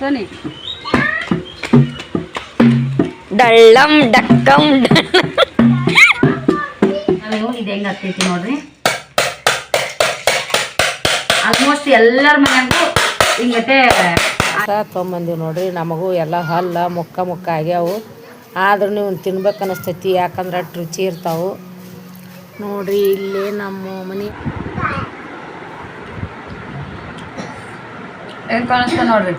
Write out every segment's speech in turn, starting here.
Sony ಡಳ್ಳಂ ಡಕ್ಕಂ ನಾವು ಇದು ಹೆಂಗೆ ಆಗ್ತೈತಿ ನೋಡ್ರಿ. ಆಲ್ಮೋಸ್ಟ್ ಎಲ್ಲರ ಮನೆಯಾಗೂ ಹಿಂಗತೆ ತೊಗೊಂಬಂದಿವಿ ನೋಡ್ರಿ. ನಮಗೂ ಎಲ್ಲ ಹಲ್ಲ ಮುಕ್ಕ ಆಗ್ಯಾವು. ಆದ್ರೂ ನೀವು ತಿನ್ಬೇಕು ಅನಿಸ್ತೈತಿ, ಯಾಕಂದ್ರೆ ಅಷ್ಟು ರುಚಿ ಇರ್ತಾವೆ ನೋಡ್ರಿ. ಇಲ್ಲಿ ನಮ್ಮ ಮನೆ ಹೆಂಗೆ ಕಾಣಿಸ್ತಾ ನೋಡ್ರಿ.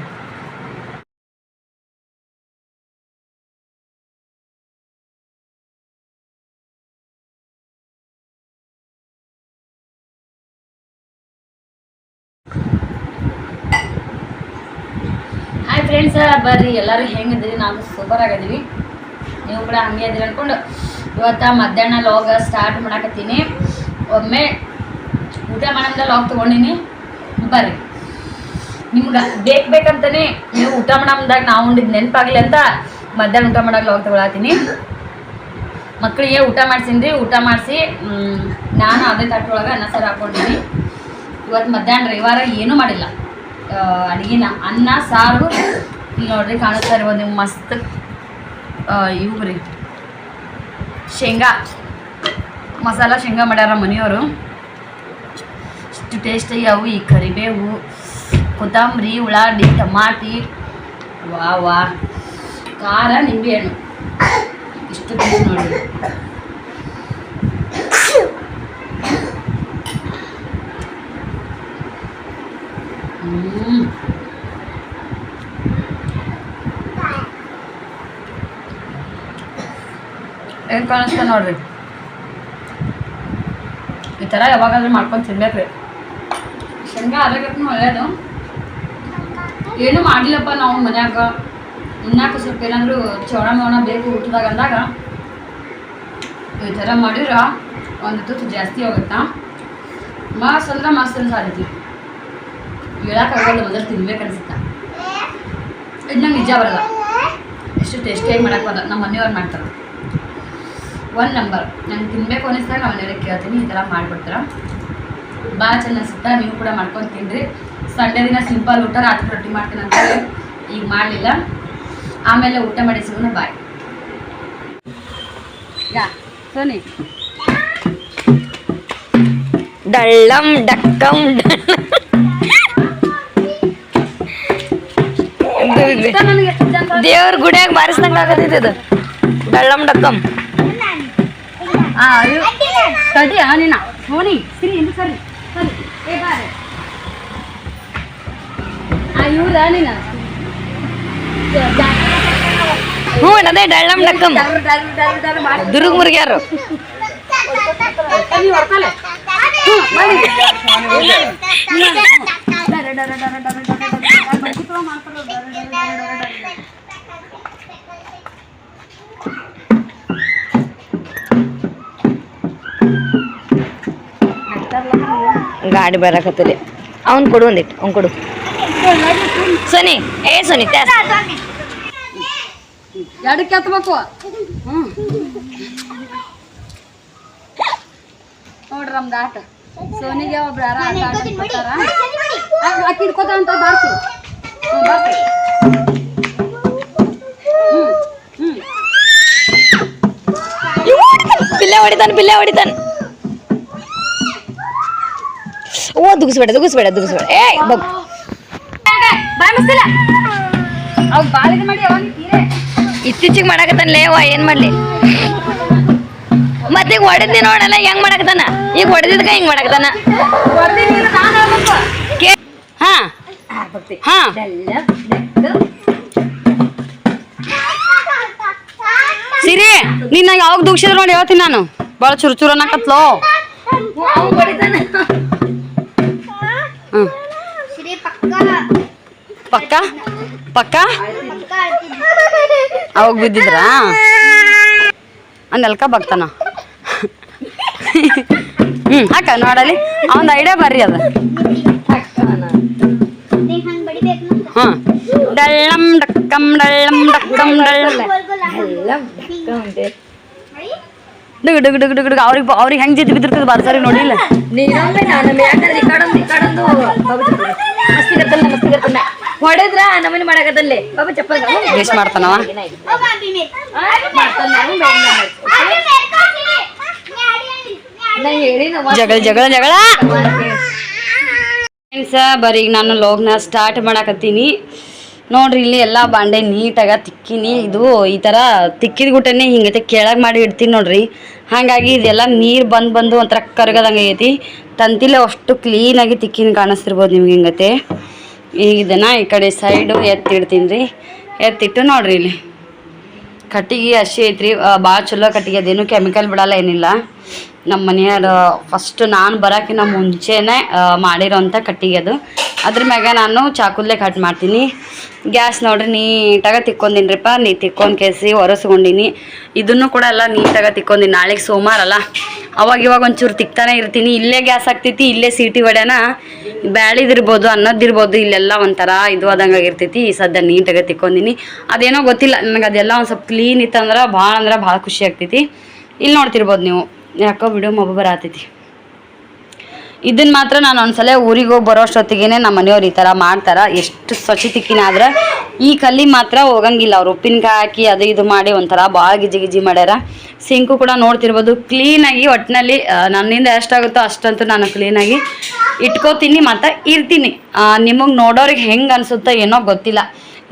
ಹಾಯ್ ಫ್ರೆಂಡ್ಸ್, ಬರ್ರಿ ಎಲ್ಲರೂ ಹೆಂಗಿದ್ರಿ? ನಾವು ಸೂಪರ್ ಆಗಿದ್ದೀವಿ, ನೀವು ಕೂಡ ಹಂಗೆ ಇದ್ದೀರಿ ಅಂದ್ಕೊಂಡು ಇವತ್ತು ಮಧ್ಯಾಹ್ನ ಲಾಗ್ ಸ್ಟಾರ್ಟ್ ಮಾಡಕತ್ತೀನಿ. ಒಮ್ಮೆ ಊಟ ಮಾಡಂದ ಲಾಗ್ ತೊಗೊಂಡಿನಿ. ಬರ್ರಿ, ನಿಮ್ಗೆ ಬೇಕಂತಾನೆ ನೀವು ಊಟ ಮಾಡಂದಾಗ ನಾವು ಉಂಡಿದ್ದು ನೆನಪಾಗಲಿ ಅಂತ ಮಧ್ಯಾಹ್ನ ಊಟ ಮಾಡೋಕೆ ಲಾಗ್ ತೊಗೊಳತ್ತೀನಿ. ಮಕ್ಕಳಿಗೆ ಊಟ ಮಾಡಿಸಿನ್ರಿ. ಊಟ ಮಾಡಿಸಿ ನಾನು ಅದೇ ತಟ್ಟೊಳಗೆ ಅನ್ನ ಸಾರು ಹಾಕ್ಕೊಂಡಿನಿ. ಇವತ್ತು ಮಧ್ಯಾಹ್ನ ರವಿವಾರ ಏನೂ ಮಾಡಿಲ್ಲ ಅಡುಗೆನ. ಅನ್ನ ಸಾರು ಇಲ್ಲಿ ನೋಡ್ರಿ ಕಾಣಿಸ್ತಾ ಇರ್ಬೋದು ನೀವು. ಮಸ್ತ್ ಇವು ರೀ ಶೇಂಗಾ ಮಸಾಲ ಶೇಂಗಾ ಮಾಡ್ಯಾರ ಮನೆಯವರು. ಇಷ್ಟು ಟೇಸ್ಟಾಗಿ ಅವು. ಈ ಕರಿಬೇವು, ಕೊತ್ತಂಬರಿ, ಉಳ್ಳಾಗಡ್ಡಿ, ಟಮಾಟಿ, ವಾ ಖಾರ, ನಿಂಬೆಹಣ್ಣು ಇಷ್ಟು ಟೇಸ್ಟ್ ನೋಡ್ರಿ. ಏನು ಕಾಣಿಸ್ತಾ ನೋಡ್ರಿ. ಈ ಥರ ಯಾವಾಗಾದ್ರೂ ಮಾಡ್ಕೊಂಡು ತಿನ್ಬೇಕ್ರಿ. ಶೇಂಗಾ ಆರೋಗ್ಯಕ್ಕೂ ಒಳ್ಳೆಯದು. ಏನೂ ಮಾಡಿಲ್ಲಪ್ಪ ನಾವು ಮನ್ಯಾಗ, ಇನ್ನಾಕ ಸ್ವಲ್ಪ ಏನಾದರೂ ಚವಣ ಬೇಕು ಊಟದಾಗ ಅಂದಾಗ ಈ ಥರ ಮಾಡಿದ್ರೆ ಒಂದು ತುತ್ತು ಜಾಸ್ತಿ ಹೋಗುತ್ತಾ. ಮಸ್ತ್ ಅಂದ್ರೆ ಮಸ್ತ್ ಅನ್ಸಾದೈತಿ. ಹೇಳೋಕ್ಕಾಗಲ್ಲ, ಮೊದಲು ತಿನ್ಬೇಕು ಅನ್ಸುತ್ತಾ. ಇದು ನಂಗೆ ನಿಜ ಬರಲ್ಲ, ಎಷ್ಟು ಟೇಸ್ಟಿಯಾಗಿ ಮಾಡಕ್ಕೆ ಬರಲ್ಲ. ನಮ್ಮ ಮನೆಯವ್ರು ಮಾಡ್ತಾರೆ ಒಂದು ನಂಬರ್. ನಂಗೆ ತಿನ್ನಬೇಕು ಅನ್ನಿಸ್ದಾಗ ನಮ್ಮ ಮನೆಯವ್ರಿಗೆ ಕೇಳ್ತೀನಿ, ಈ ಥರ ಮಾಡಿಬಿಡ್ತಾರೆ. ಭಾಳ ಚೆಂದ ಅನ್ಸುತ್ತಾ. ನೀವು ಕೂಡ ಮಾಡ್ಕೊಂಡು ತಿನ್ನಿರಿ. ಸಂಡೇ ದಿನ ಸಿಂಪಲ್ ಊಟ, ರಾತ್ರಿ ರೊಟ್ಟಿ ಮಾಡ್ತೀನಿ ಅಂತ ಈಗ ಮಾಡಲಿಲ್ಲ. ಆಮೇಲೆ ಊಟ ಮಾಡಿ ಸಿಗೋಣ. ಬಾಯ್. ಯಾ ಸೋನಿ ಡಳ್ಳಂ ಡಕ್ಕಂ ದೇವ್ರ ಗುಡಿಯಾಗ ಬಾರಿಸ್ದಂಗೆ ಆಗತೈತಿ ಇದು. ಡಳ್ಳಂ ಡಕ್ಕಂ ಕಡಿ ನೀನ ಸೋನಿ ಸಿರಿ ಎಂದು ಸರಿ ಸರಿ ಏ ಬಾರೆ ಇವ್ರ ನೀನ. ಹ್ಞೂ ಅದೇ ಡಳ್ಳಂ ಡಕ್ಕಂ ದುರ್ಗ ಮುರ್ಗ್ಯಾರು. ಗಾಡಿ ಬರಕತ್ತಲಿ. ಅವ್ನು ಕೊಡು ಒಂದಿಟ್ಟು, ಅವ್ನು ಕೊಡು ಸೋನಿ. ಸೋನಿ ಎರಡಕ್ಕೆ ಹತ್ಬೇಕು. ನೋಡ್ರಿ ನಮ್ದು ಆಟ. ಸೋನಿಗೆ ಒಬ್ರು ಯಾರ ಆಟ ಆಡ್ತಾರ, ಆಕಿ ಹಿಡ್ಕೋತ ಅಂತ ಬಾರ್ಸಿ. ಬಿಲ್ಲೆ ಹೊಡಿತಾನೆ. ಓ ದುಗಿಸ್ಬೇಡ. ಏ ಬಗ್ ಬಾಯಿಸ್ತಿಲ್ಲ ಅವ್ ಬಾಳ ಇದು ಮಾಡಿ ಅವಾಗ ಇತ್ತೀಚಿಗೆ ಮಾಡಕತ್ತಾನಲೇ ಅವ. ಏನ್ ಮಾಡ್ಲಿ ಮತ್ತೆ ಈಗ ಹೊಡೆದಿ ನೋಡಲ್ಲ ಹೆಂಗ್ ಮಾಡಕತ್ತಾನ. ಈಗ ಹೊಡೆದಿದ್ಕ ಹಿಂಗ್ ಮಾಡಕತ್ತಾನ. ಹಾ ಹಾ ಸಿರಿ ನೀನ್ ನಂಗೆ ಯಾವಾಗ ದುಗ್ಸಿದ್ರು ನೋಡಿ ಹೇಳ್ತೀನಿ ನಾನು. ಭಾಳ ಚುರುಚುರು ಅನ್ನಕತ್ಲೋ. ಪಕ್ಕ ಪಕ್ಕ ಅವಾಗ ಬಿದ್ದಿದ್ರಾ ಅಂದಲ್ಕ ಬಗ್ತಾನ. ಹಾಕ ನೋಡಲಿ ಅವನ ಐಡಿಯಾ ಬರ್ರಿ ಅದ. ಹಾಂ ಡಳ್ಳಂ ಡಕ್ಕಂ ಡುಗ್ ಡುಗ್ ಡುಗ್ ಡುಗ್ ಡುಗ್. ಅವ್ರಿಗೆ ಹೆಂಗೆ ಜೊತೆ ಬಿದ್ದಿರ್ತದೆ ಬಾರ್ಸಾರಿ ನೋಡಿಲ್ಲ. ಮಸ್ತಿ ಕರ್ತನ ಹೊಡೆದ್ರ ನಮ್ಮನೆ ಮಾಡಕತ್ತಲ್ಲೇ ಬಾಬಾ ಚಪ್ಪಲ್ ವೇಸ್ಟ್ ಮಾಡ್ತಾನವ. ಜಗಳ ಜಗಳ ಜಗಳ ಬರೀ ಈಗ ನಾನು ಲೋಗ್ನ ಸ್ಟಾರ್ಟ್ ಮಾಡಕತ್ತೀನಿ ನೋಡ್ರಿ. ಇಲ್ಲಿ ಎಲ್ಲ ಬಾಂಡೆ ನೀಟಾಗ ತಿಕ್ಕಿನಿ. ಇದು ಈ ಥರ ತಿಕ್ಕಿದ ಗುಟ್ಟನೆ ಹಿಂಗೈತೆ ಕೆಳಗೆ ಮಾಡಿ ಇಡ್ತೀನಿ ನೋಡ್ರಿ. ಹಾಗಾಗಿ ಇದೆಲ್ಲ ನೀರು ಬಂದು ಒಂಥರ ಕರಗದಂಗೆ ಆಗೈತಿ. ತಂತಿಲೆ ಅಷ್ಟು ಕ್ಲೀನಾಗಿ ತಿಕ್ಕಿನ ಕಾಣಿಸ್ತಿರ್ಬೋದು ನಿಮ್ಗೆ ಹಿಂಗತೆ. ಈಗ ಇದನ್ನು ಈ ಕಡೆ ಸೈಡು ಎತ್ತಿಡ್ತೀನಿ ರೀ. ಎತ್ತಿಟ್ಟು ನೋಡ್ರಿ ಇಲ್ಲಿ ಕಟ್ಟಿಗೆ ಹಸಿ ಐತ್ರಿ. ಭಾಳ ಚಲೋ ಕಟ್ಟಿಗೆ, ಅದೇನು ಕೆಮಿಕಲ್ ಬಿಡಲ್ಲ ಏನಿಲ್ಲ. ನಮ್ಮ ಮನೆಯವ್ರು ಫಸ್ಟ್ ನಾನು ಬರೋಕ್ಕಿಂತ ಮುಂಚೆನೇ ಮಾಡಿರೋಂಥ ಕಟ್ಟಿಗೆ ಅದು. ಅದ್ರ ಮ್ಯಾಗ ನಾನು ಚಾಕುಲ್ಲೇ ಕಟ್ ಮಾಡ್ತೀನಿ. ಗ್ಯಾಸ್ ನೋಡ್ರಿ ನೀಟಾಗಿ ತಿಕ್ಕೊಂಡಿನ್ರಿಪ್ಪ. ತಿಕ್ಕೊಂಡು ಕೇಸಿ ಒರೆಸ್ಕೊಂಡಿನಿ. ಇದನ್ನು ಕೂಡ ಎಲ್ಲ ನೀಟಾಗಿ ತಿಕ್ಕೊಂಡಿನಿ. ನಾಳೆಗೆ ಸೋಮವಾರ ಅಲ್ಲ, ಅವಾಗ ಒಂಚೂರು ತಿಕ್ತಾನೆ ಇರ್ತೀನಿ. ಇಲ್ಲೇ ಗ್ಯಾಸ್ ಆಗ್ತೈತಿ, ಇಲ್ಲೇ ಸೀಟಿ ಹೊಡ್ಯಾನ ಬ್ಯಾಳಿದಿರ್ಬೋದು ಅನ್ನೋದಿರ್ಬೋದು. ಇಲ್ಲೆಲ್ಲ ಒಂಥರ ಇದು ಆದಂಗೆ ಆಗಿರ್ತೈತಿ. ಈ ಸದ್ಯ ನೀಟಾಗಿ ತಿಕ್ಕೊಂಡಿನಿ. ಅದೇನೋ ಗೊತ್ತಿಲ್ಲ ನನಗೆ, ಅದೆಲ್ಲ ಒಂದು ಸ್ವಲ್ಪ ಕ್ಲೀನ್ ಇತ್ತಂದ್ರೆ ಭಾಳ ಖುಷಿ ಆಗ್ತೈತಿ. ಇಲ್ಲಿ ನೋಡ್ತಿರ್ಬೋದು ನೀವು, ಯಾಕೋ ವಿಡಿಯೋ ಮೊಬ ಬರತೈತಿ. ಇದನ್ನು ಮಾತ್ರ ನಾನು ಒಂದ್ಸಲ ಊರಿಗೆ ಹೋಗಿ ಬರೋ ಅಷ್ಟೊತ್ತಿಗೆ ನಮ್ಮ ಮನೆಯವ್ರು ಈ ಥರ ಮಾಡ್ತಾರೆ. ಎಷ್ಟು ಸ್ವಚ್ಛತಿಕ್ಕಿನ ಆದ್ರೆ ಈ ಕಲ್ಲಿ ಮಾತ್ರ ಹೋಗಂಗಿಲ್ಲ. ಅವ್ರು ಉಪ್ಪಿನಕಾಯಿ ಹಾಕಿ ಅದು ಇದು ಮಾಡಿ ಒಂಥರ ಭಾಳ ಗಿಜಿ ಮಾಡ್ಯಾರ. ಸಿಂಕು ಕೂಡ ನೋಡ್ತಿರ್ಬೋದು ಕ್ಲೀನಾಗಿ. ಒಟ್ಟಿನಲ್ಲಿ ನನ್ನಿಂದ ಎಷ್ಟಾಗುತ್ತೋ ಅಷ್ಟಂತೂ ನಾನು ಕ್ಲೀನಾಗಿ ಇಟ್ಕೋತೀನಿ ಮತ್ತು ಇರ್ತೀನಿ. ನಿಮಗೆ ನೋಡೋರಿಗೆ ಹೆಂಗೆ ಅನಿಸುತ್ತೋ ಏನೋ ಗೊತ್ತಿಲ್ಲ.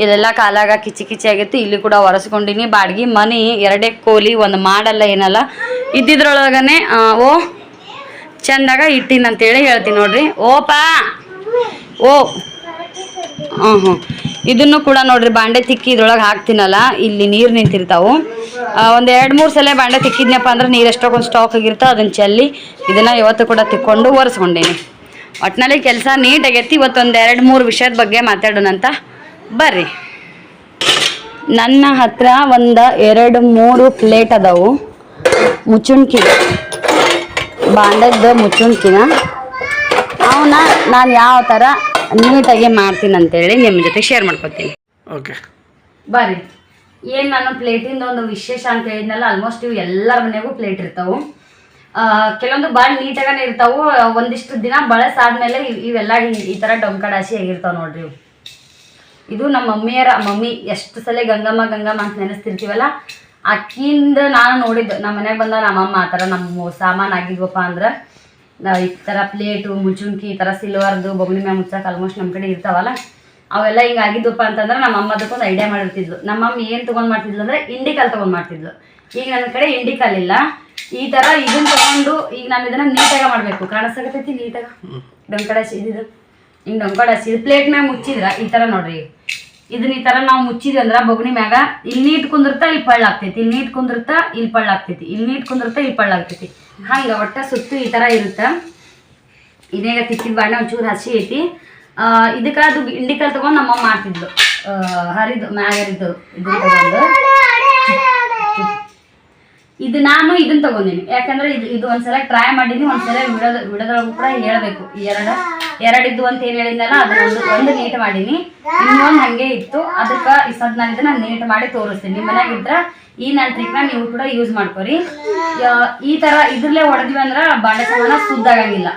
ಇದೆಲ್ಲ ಕಾಲಾಗ ಕಿಚಿ ಆಗಿತ್ತು. ಇಲ್ಲಿ ಕೂಡ ಒರೆಸ್ಕೊಂಡಿನಿ. ಬಾಡ್ಗೆ ಮನೆ 2 ಕೋಲಿ, ಒಂದು ಮಾಡಲ್ಲ ಏನಲ್ಲ ಇದ್ದಿದ್ರೊಳಗನೆ ಓ ಚಂದಾಗ ಇಟ್ಟಿನಿ ಅಂತೇಳಿ ಹೇಳ್ತೀನಿ ನೋಡ್ರಿ. ಓಪಾ ಓ ಇದನ್ನು ಕೂಡ ನೋಡ್ರಿ ಬಾಂಡೆ ತಿಕ್ಕಿ ಇದ್ರೊಳಗೆ ಹಾಕ್ತೀನಲ್ಲ, ಇಲ್ಲಿ ನೀರು ನಿಂತಿರ್ತಾವೆ. ಒಂದು 2-3 ಸಲ ಬಾಂಡೆ ತಿಕ್ಕಿದ್ನಪ್ಪ ಅಂದ್ರೆ ನೀರು ಎಷ್ಟೊಂದು ಸ್ಟಾಕ್ ಆಗಿರ್ತಾವೆ. ಅದನ್ನು ಚೆಲ್ಲಿ ಇದನ್ನು ಇವತ್ತು ಕೂಡ ತಿಕ್ಕೊಂಡು ಒರೆಸ್ಕೊಂಡೀನಿ. ಒಟ್ಟಿನಲ್ಲಿ ಕೆಲಸ ನೀಟಾಗೈತಿ. ಇವತ್ತೊಂದು 2-3 ವಿಷಯದ ಬಗ್ಗೆ ಮಾತಾಡೋಣಂತ ಬರ್ರಿ. ನನ್ನ ಹತ್ರ ಒಂದು 2-3 ಪ್ಲೇಟ್ ಅದಾವು. ಮುಚ್ಚುಣ್ಕಿ ಬಾಂಡದ ಮುಚ್ಚುಣ್ಕಿನ ಅವನ್ನ ನಾನು ಯಾವ ಥರ ನೀಟಾಗಿ ಮಾಡ್ತೀನಿ ಅಂತೇಳಿ ನಿಮ್ಮ ಜೊತೆ ಶೇರ್ ಮಾಡ್ಕೊತೀನಿ. ಓಕೆ ಬರ್ರಿ. ಏನು ನಾನು ಪ್ಲೇಟಿಂದ ಒಂದು ವಿಶೇಷ ಅಂತ ಹೇಳಿದ್ನಲ್ಲ, ಆಲ್ಮೋಸ್ಟ್ ಇವು ಎಲ್ಲರ ಮನೆಗೂ ಪ್ಲೇಟ್ ಇರ್ತಾವೆ. ಕೆಲವೊಂದು ಭಾಳ ನೀಟಾಗನೇ ಇರ್ತಾವೆ. ಒಂದಿಷ್ಟು ದಿನ ಬಳಸಾದ್ಮೇಲೆ ಇವೆಲ್ಲ ಈ ಥರ ಡೊಂಕಡಾಸಿ ಆಗಿರ್ತಾವೆ ನೋಡ್ರಿ ಇವು. ಇದು ನಮ್ಮ ಮಮ್ಮಿ ಎಷ್ಟು ಸಲ ಗಂಗಮ್ಮ ಅಂತ ನೆನೆಸ್ತಿರ್ತೀವಲ್ಲ, ಅಕ್ಕಿಂದ ನಾನು ನೋಡಿದ್ದು. ನಮ್ಮ ಮನೆಗೆ ಬಂದ ನಮ್ಮಮ್ಮ ಆ ಥರ ನಮ್ಮ ಸಾಮಾನು ಆಗಿದ್ವಪ್ಪ ಅಂದ್ರೆ ಈ ಥರ ಪ್ಲೇಟು ಮುಚ್ಚುಣ್ಕಿ ಈ ಥರ ಸಿಲ್ವರ್ದು ಬೊಗಣಿ ಮ್ಯಾಗ ಮುಚ್ಚಕ್ಕೆ ಆಲ್ಮೋಸ್ಟ್ ನಮ್ಮ ಕಡೆ ಇರ್ತಾವಲ್ಲ, ಅವೆಲ್ಲ ಹಿಂಗೆ ಆಗಿದ್ವಪ್ಪ ಅಂತಂದ್ರೆ ನಮ್ಮಮ್ಮ ಅದಕ್ಕೊಂದು ಐಡಿಯಾ ಮಾಡಿರ್ತಿದ್ಲು. ನಮ್ಮಮ್ಮ ಏನು ತೊಗೊಂಡು ಮಾಡ್ತಿದ್ಲು ಅಂದರೆ ಇಂಡಿಕಾಲ್ ತೊಗೊಂಡು ಮಾಡ್ತಿದ್ಲು. ಈಗ ನನ್ನ ಕಡೆ ಇಂಡಿಕಾಲ್ ಇಲ್ಲ. ಈ ಥರ ಇದನ್ನು ತೊಗೊಂಡು ಈಗ ನಾನು ಇದನ್ನು ನೀಟಾಗಿ ಮಾಡಬೇಕು. ಕಾಣಿಸ್ತಾಗತ್ತೈತಿ ನೀಟಾಗಿ ಡೊಂಕಡಾಸಿ ಇದ್ದಿದ್ದು ಹಿಂಗೆ ಡೊಂಕಡಾಸಿ ಇದು ಪ್ಲೇಟ್ ಮ್ಯಾಗ ಮುಚ್ಚಿದ್ರೆ ಈ ಥರ ನೋಡ್ರಿ. ಇದನ್ನ ಈ ಥರ ನಾವು ಮುಚ್ಚಿದ್ವಿ ಅಂದ್ರೆ ಬೊಗಣಿ ಮ್ಯಾಗ ಇಲ್ಲಿ ನೀಟ್ ಕುಂದಿರ್ತಾ ಇಲ್ಲಿ ಪಳ್ಳ ಆಗ್ತೈತಿ, ಇಲ್ಲಿ ನೀಟ್ ಕುಂದಿರ್ತಾ ಇಲ್ಲಿ ಪಳ್ಳ ಆಗ್ತೈತಿ, ಇಲ್ಲಿ ನೀಟ್ ಕುಂದಿರ್ತಾ ಇಲ್ಲಿ ಪಳ್ಳ ಆಗ್ತೈತಿ. ಹಂಗೆ ಒಟ್ಟ ಸುತ್ತು ಈ ಥರ ಇರುತ್ತೆ. ಇದೇಗ ತಿಕ್ಕಿದ ಬಾಣೆ ಒಂಚೂರು ಹಸಿ ಐತಿ. ಇದಕ್ಕೆ ಅದು ಇಂಡಿಕಲ್ ತೊಗೊಂಡು ನಮ್ಮಮ್ಮ ಮಾಡ್ತಿದ್ಲು. ಹರಿದು ಮ್ಯಾಗರಿದ್ದು ಇದನ್ನ ತೊಗೊಂಡು ನಾನು ಇದನ್ನ ತೊಗೊಂಡಿನಿ. ಯಾಕಂದ್ರೆ ಇದು ಒಂದ್ಸಲ ಟ್ರೈ ಮಾಡೀನಿ. ಒಂದ್ಸಲ ವಿಡೋದೊಳಗೂ ಕೂಡ ಹೇಳ್ಬೇಕು. ಎರಡಿದ್ದು ಅಂತ ಏನು ಹೇಳಿದ್ನಲ್ಲ, ಅದು ಒಂದು ನೀಟ್ ಮಾಡೀನಿ. ಇನ್ನೊಂದು ಹಾಗೆ ಇತ್ತು. ಅದಕ್ಕೆ ಈ ಸದ್ ನಾನು ಇದನ್ನ ನೀಟ್ ಮಾಡಿ ತೋರಿಸ್ತೀನಿ. ನಿಮ್ಮ ಮನೆಯಾಗಿದ್ರೆ ಈ ನನ್ನ ಟ್ರಿಕ್ನ ನೀವು ಕೂಡ ಯೂಸ್ ಮಾಡ್ಕೊರಿ. ಈ ಥರ ಇದ್ರಲ್ಲೇ ಹೊಡೆದ್ವಿ ಅಂದ್ರೆ ಬಾಂಡೆ ಸಾಮಾನ ಸುದ್ದಾಗಂಗಿಲ್ಲ.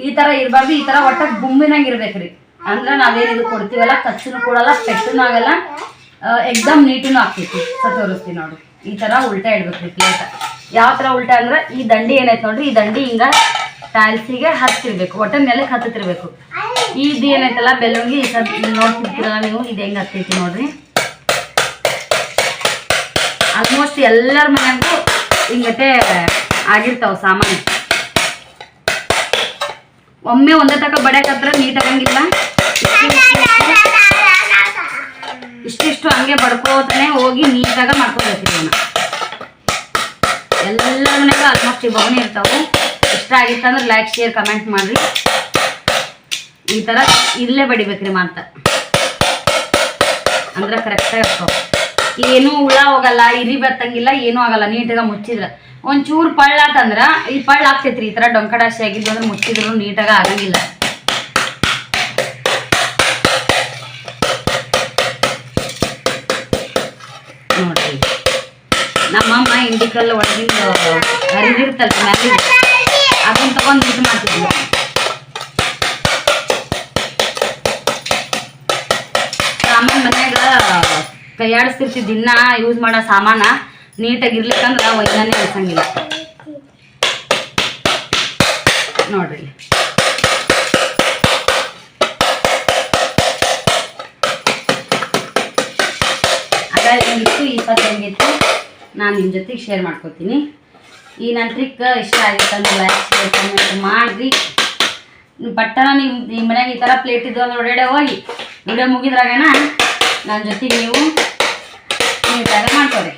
ಈ ಥರ ಇರಬಾರ್ದು. ಈ ಥರ ಒಟ್ಟ ಗುಂಬಿನಾಗ ಇರ್ಬೇಕ್ರಿ. ಅಂದ್ರೆ ನಾವೇನು ಇದು ಕೊಡ್ತೀವಲ್ಲ ಕಚ್ಚನು ಕೊಡಲ್ಲ, ಪೆಟ್ಟನು ಆಗಲ್ಲ, ಎಕ್ದಮ್ ನೀಟೂ ಆಗ್ತೈತಿ. ತೋರಿಸ್ತೀನಿ ನೋಡಿ. ಈ ಥರ ಉಲ್ಟಾ ಇಡ್ಬೇಕ್ರಿ ಪ್ಲೇಟ್. ಯಾವ ಥರ ಉಲ್ಟಾ ಅಂದ್ರೆ ಈ ದಂಡಿ ಏನೈತೆ ನೋಡ್ರಿ, ಈ ದಂಡಿ ಹಿಂಗೆ ಟೈಲ್ಸಿಗೆ ಹತ್ತಿರ್ಬೇಕು, ಒಟ್ಟ ನೆಲಕ್ಕೆ ಹತ್ತಿರ್ಬೇಕು. ಇದು ಏನೈತಲ್ಲ ಬೆಲೂನ್ಗೆ ಈ ಸದ್ ನೋಡ್ತಿರ್ತೀರಲ್ಲ ನೀವು, ಇದು ಹೆಂಗೆ ಹತ್ತೈತಿ ನೋಡ್ರಿ. ಆಲ್ಮೋಸ್ಟ್ ಎಲ್ಲರ ಮನೆಗೂ ಹಿಂಗತೆ ಆಗಿರ್ತಾವೆ ಸಾಮಾನು. ಒಮ್ಮೆ ಒಂದೇ ತಕ ಬಡಿಯಕತ್ರ ನೀಟ್ ಆಗಂಗಿಲ್ಲ. ಇಷ್ಟಿಷ್ಟು ಹಂಗೆ ಬಡ್ಕೋತಾನೆ ಹೋಗಿ ನೀಟಾಗ ಮಾಡ್ಕೊಳ್ತೀವಿ ಅವನ್ನ. ಎಲ್ಲರ ಮನೆಗೂ ಆಲ್ಮೋಸ್ಟ್ ಈ ಬೊಗಣಿ ಇರ್ತಾವೆ. ಇಷ್ಟ ಆಗಿತ್ತಂದ್ರೆ ಲೈಕ್ ಶೇರ್ ಕಮೆಂಟ್ ಮಾಡಿರಿ. ಈ ಥರ ಇಲ್ಲೇ ಬಡಿಬೇಕ್ರಿ ಮಾತ್ರ, ಅಂದ್ರೆ ಕರೆಕ್ಟಾಗಿ ಇರ್ತಾವೆ. ಏನೂ ಹುಳ ಹೋಗಲ್ಲ, ಇರಿ ಬತ್ತಂಗಿಲ್ಲ, ಏನೂ ಆಗಲ್ಲ. ನೀಟಾಗ ಮುಚ್ಚಿದ್ರೆ ಒಂಚೂರು ಪಳ್ಳ ಅಂತಂದ್ರೆ ಈ ಪಳ್ಳ ಆಗ್ತೈತ್ರಿ. ಈ ಥರ ಡೊಂಕಡಾಸಿ ಆಗಿದ್ದು ಅಂದ್ರೆ ಮುಚ್ಚಿದ್ರು ನೀಟಾಗ ಆಗಂಗಿಲ್ಲ. ನೋಡ್ರಿ ನಮ್ಮಮ್ಮ ಇಂಡಿಕಲ್ ಒಳಗಿಂದ ಹರಿದಿರ್ತಲ್ಲ ಮ್ಯಾಲೆ, ಅದನ್ನ ತಗೊಂಡು ಇದು ಮಾಡ್ತಿದ್ವಿ. ಸಾಮಾನು ಮನ್ಯಾಗ ಕೈಯಾಡಿಸ್ತಿರ್ತಿ ದಿನ ಯೂಸ್ ಮಾಡೋ ಸಾಮಾನ ನೀಟಾಗಿ ಇರ್ಲಿಕ್ಕಂದ್ರೆ ಒಯ್ದಾನೆ ಅನ್ಸಂಗಿಲ್ಲ ನೋಡ್ರಿ. ಆಗ ಹೆಂಗಿತ್ತು ಈ ಪದ ಹೆಂಗಿತ್ತು ನಾನು ನಿಮ್ಮ ಜೊತೆಗೆ ಶೇರ್ ಮಾಡ್ಕೊತೀನಿ. ಈ ನನ್ನ ಟ್ರಿಕ್ ಇಷ್ಟ ಆಗಿತ್ತಂದ್ರೆ ಲೈಕ್ ಶೇರ್ ಕಮೆಂಟ್ ಮಾಡಿರಿ. ಪಟ್ಟನ ನಿಮ್ಮ ಮನ್ಯಾಗ ಈ ಥರ ಪ್ಲೇಟ್ ಇದ್ದು ಅಂದ್ರೆ ಹೊರಗಡೆ ಹೋಗಿ ವಿಡಿಯೋ ಮುಗಿದ್ರಾಗನ ನನ್ನ ಜೊತೆಗೆ ನೀವು ನೀಟಾಗ ಮಾಡ್ಕೊರಿ.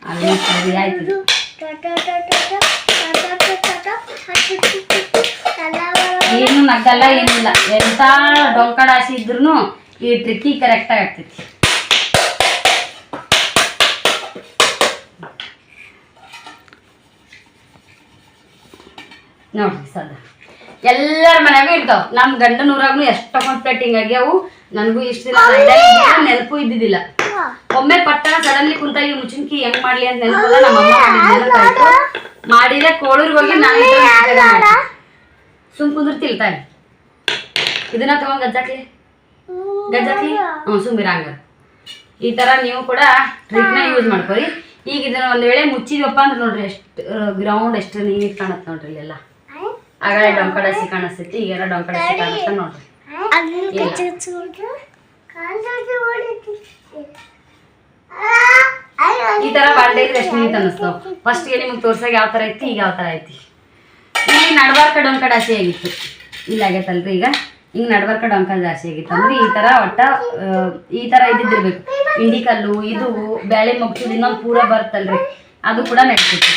ಅಲ್ಲಿ ಸರಿ ಆಯ್ತು. ಏನು ನಗ್ಗಲ್ಲ ಏನಿಲ್ಲ, ಎಂಥ ಡೊಂಕಡಾಸಿ ಇದ್ರೂ ಈ ಟ್ರಿಕ್ಕಿ ಕರೆಕ್ಟಾಗಿ ಆಗ್ತೈತಿ. ನೋಡ್ರಿ ಸದ ಎಲ್ಲರ ಮನ್ಯಾಗೂ ಇರ್ತಾವ. ನಮ್ಮ ಗಂಡನೂರಾಗೂ ಎಷ್ಟೊಂದು ಪ್ಲೇಟ್ ಹಿಂಗಾಗ್ಯಾವು. ನನಗೂ ಇಷ್ಟ ದಿನ ನೆನಪು ಇದ್ದಿದ್ದಿಲ್ಲ. ಒಮ್ಮೆ ಪಟ್ಟಣ ಸಡನ್ಲಿ ಕುಂತಾಗಿ ಮುಚ್ಚುನ್ಕಿ ಹೆಂಗ್ ಮಾಡ್ಲಿ ಅಂತ ನೆನಪಲ್ಲ. ನಮ್ಮ ಅಮ್ಮ ಮಾಡಿದ್ರೆ ಕೋಳೂರಿಗೆ ಹೋಗಿ ನಾನು ಸುಮ್ ಕುಂದಿರ್ತಿಲ್ ತಾಯಿ ಇದನ್ನ ತಗೊಂಡ್ ಗಜ್ಜಾಕ್ಲಿ ಸುಮ್ಮಿರಂಗ. ಈ ತರ ನೀವು ಕೂಡ ಟ್ರಿಕ್ನ ಯೂಸ್ ಮಾಡ್ಕೊರಿ. ಈಗ ಇದನ್ನ ಒಂದ್ ವೇಳೆ ಮುಚ್ಚಿದ್ವಪ್ಪ ಅಂದ್ರೆ ನೋಡ್ರಿ ಎಷ್ಟು ಗ್ರೌಂಡ್ ಎಷ್ಟು ನೀಟ್ ಕಾಣತ್ ನೋಡ್ರಿ. ಇಲ್ಲೆಲ್ಲ ಆಗಲೇ ಡೊಂಕಡಸಿ ಕಾಣಿಸ್ತೈತಿ, ಈಗೆಲ್ಲ ಡೊಂಕಡಸಿ ಕಾಣುತ್ತ ನೋಡ್ರಿ. ಈ ತರ ಬಾಂಡೆ ಇದ್ರೆ ಎಷ್ಟು ನೀಟ್ ಅನ್ನಿಸ್ತಾವ. ಫಸ್ಟ್ಗೆ ನಿಮ್ಗೆ ತೋರ್ಸಾಗ ಯಾವ ತರ ಐತಿ, ಈಗ ಯಾವ ತರ ಐತಿ. ಇಲ್ಲಿ ನಡ್ಬಾರ್ಕ ಡೊಂಕಡಾಸಿ ಆಗಿತ್ತು, ಇಲ್ಲ ಆಗೈತಲ್ರಿ. ಈಗ ಹಿಂಗ್ ನಡ್ಬಾರ್ಕ ಡೊಂಕಡಾಸಿ ಆಗಿತ್ತು ಅಂದ್ರೆ ಈ ತರ ಒಟ್ಟ ಈ ತರ ಇದ್ದಿದ್ದಿರ್ಬೇಕು. ಇಂಡಿ ಕಲ್ಲು ಇದು ಬ್ಯಾಳೆ ಮುಗ್ಸಿದ್ ಇನ್ನೊಂದು ಪೂರ ಬರುತ್ತಲ್ರಿ, ಅದು ಕೂಡ ನಡೀತೈತಿ.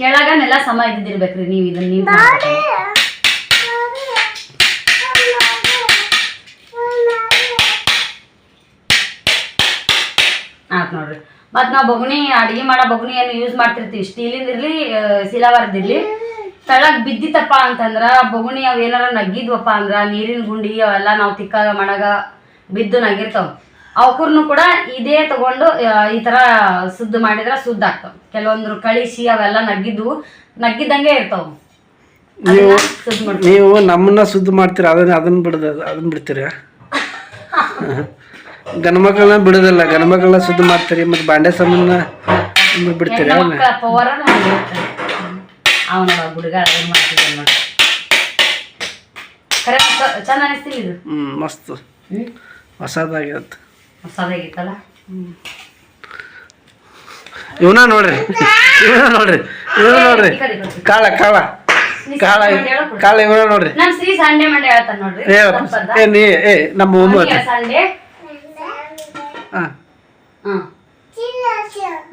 ಕೆಳಗ ನೆಲ ಸಮ ಇದ್ದಿದ್ದಿರ್ಬೇಕ್ರಿ. ನೀವು ಇದನ್ನ ನೀವು ಆತ್ ನೋಡ್ರಿ. ಮತ್ ನಾವ್ ಬೊಗಣಿ ಅಡಿಗೆ ಮಾಡೋ ಬೊಗಣಿ ಏನು ಯೂಸ್ ಮಾಡ್ತಿರ್ತೀವಿ, ಸ್ಟೀಲಿಂದ ಇರ್ಲಿ ಸಿಲಾವಾರದಿರ್ಲಿ. ತಳಗ್ ಬಿದ್ದಿತ್ತಪ್ಪ ಅಂತಂದ್ರ ಬೊಗಣಿ ಅವ್ ಏನಾರ ನಗ್ಗಿದ್ವಪ್ಪ ಅಂದ್ರ ನೀರಿನ ಗುಂಡಿ ಅವೆಲ್ಲ ನಾವು ತಿಕ್ಕಾಗ ಮಾಡಾಗ ಬಿದ್ದು ನಗಿರ್ತಾವ. ಅವಕೂರ್ನು ಕೂಡ ಇದೇ ತಗೊಂಡು ಈ ತರ ಸುದ್ದು ಮಾಡಿದ್ರ ಸುದ್ದ ಆಗ್ತಾವ. ಕೆಲವೊಂದ್ರು ಕಳಿಸಿ ಅವೆಲ್ಲ ನಗ್ಗಿದ್ದಂಗೆ ಇರ್ತಾವ. ನೀವು ನಮ್ಮನ್ನ ಸುದ್ದು ಮಾಡ್ತೀರ, ಅದನ್ನ ಬಿಡ್ತೀರ. ಗಣಮಕ್ಕಳನ್ನ ಬಿಡೋದಲ್ಲ, ಗಣಮಕ್ಕಳನ್ನ ಸುದ್ದು ಮಾಡ್ತೀರಿ, ಮತ್ತೆ ಬಾಂಡೆ ಸಾಮಾನ ಬಿಡ್ತೀರಿ. ಚಂದ ಅನಿಸ್ತಿಲ್ಲ ಇದು. ಮಸ್ತ್ ಹೊಸದಾಗಿತ್ತು. ಹೊಸದಾಗಿತ್ತಲ್ಲ. ಇವನ ನೋಡ್ರಿ ಕಾಳ ಇವನ ನೋಡ್ರಿ. ನಮ್ ಶ್ರೀ ಸಂಡೆ ಮಂಡೆ ಹೇಳ್ತಾನ ನೋಡ್ರಿ. ನಮ್ಮ ಸಂಡೆ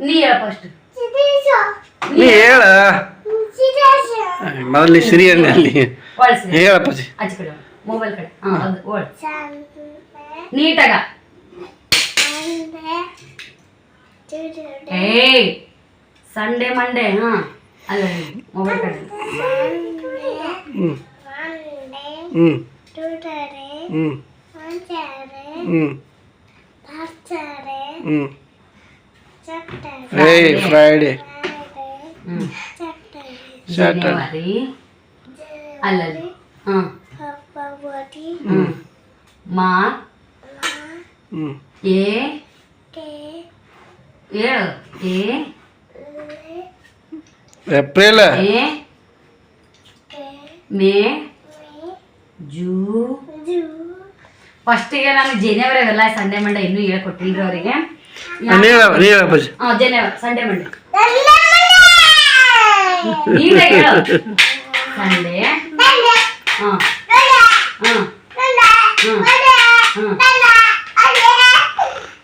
ನೀ ಹೇಳ ಫಸ್ಟ್. ನೀ ಹೇಳ ಮೊದಲು ಶ್ರೀ ಅಲ್ಲಿ ಹೇಳಪ್ಪ. ಆಚೆ ಕಡೆ ಮೊಬೈಲ್ ಕಡೆ ನೀಟಾಗ. ಏಯ್ ಸಂಡೆ ಮಂಡೆ ಅಲ್ಲ ಮೊಬೈಲ್ ಕಡೆ. ಫ್ರೈಡೆ ಜನವರಿ ಅಲ್ಲಲ್ಲಿ ಏಪ್ರಿಲ್ ಮೇ ಜೂನ್. ಫಸ್ಟಿಗೆ ನಾನು ಜನವರಿ ಅವೆಲ್ಲ ಸಂಡೆ ಮಂಡೆ ಇನ್ನೂ ಹೇಳ್ಕೊಟ್ಟಿಲ್ರಿ ಅವರಿಗೆ. ಜನವರಿ ಸಂಡೆ ಮಂಡೆ ಸಂಡೆ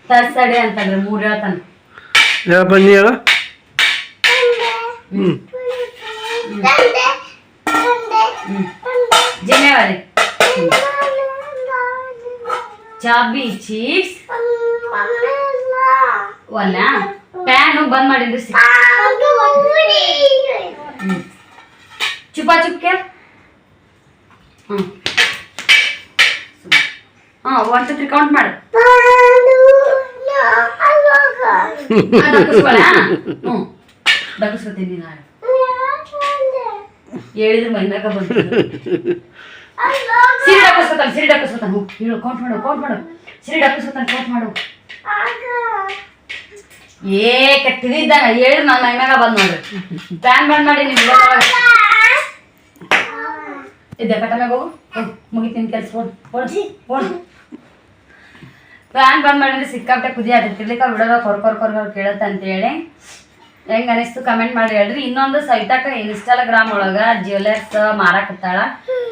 ತರ್ಸಡೆ ಅಂತಂದ್ರೆ 3 ಹೇಳ್ತಾನ. ಜನವರಿ ಚಾಬಿ ಚೀಪ್ಸ್ ಒಲ್ಲ ಪ್ಯಾನು ಬಂದ್ ಮಾಡಿದ್ರು ಚುಪಾ ಚುಪ್ಕೆ 1 2 3 ಕೌಂಟ್ ಮಾಡು. ಡಗಸ್ಕೊತೀನಿ ನಾನು. ಹೇಳಿದ್ರೆ ಮೈನಾಗ ಬಂತು. ಸಿರಿ ಡಾಕಿಸ್ಕೊತಾನೆ ಹೇಳು, ಕೌಂಟ್ ಮಾಡು ಸಿರಿ ಡಾಕಿಸ್ಕೊತಾನೆ, ಕೌಂಟ್ ಮಾಡು. ಕತ್ತಿದ್ದಾಗ ಹೇಳಿದ್ರೆ ನಾನು ಮೈನಾಗ ಬಂದ್ ನೋಡ್ರಿ. ಪ್ಯಾನ್ ಬಂದ್ ಮಾಡಿ ನೀವು ಇದ್ದೆ ಕಟ್ಟಮ್ಯಾಗ ಹೋಗು, ಮುಗಿತೀನಿ ಕೆಲ್ಸ. ಪ್ಯಾನ್ ಬಂದ್ ಮಾಡಿದ್ರೆ ಸಿಕ್ಕಾಪಟ್ಟೆ ಕುದಿ ತಿರ್ಲಿಕ್ಕ ಬಿಡೋದ ಕೊರ್ಕೊರ್ ಕೇಳತ್ತ ಅಂತೇಳಿ ಹೆಂಗ್ ಅನಿಸ್ತು ಕಮೆಂಟ್ ಮಾಡಿ ಹೇಳ್ರಿ. ಇನ್ನೊಂದು ಸೈತಾಕ ಇನ್ಸ್ಟಾಗ್ರಾಮ್ ಒಳಗ ಜ್ಯುವೆಲರ್ಸ್ ಮಾರಾಕತ್ತಾಳ,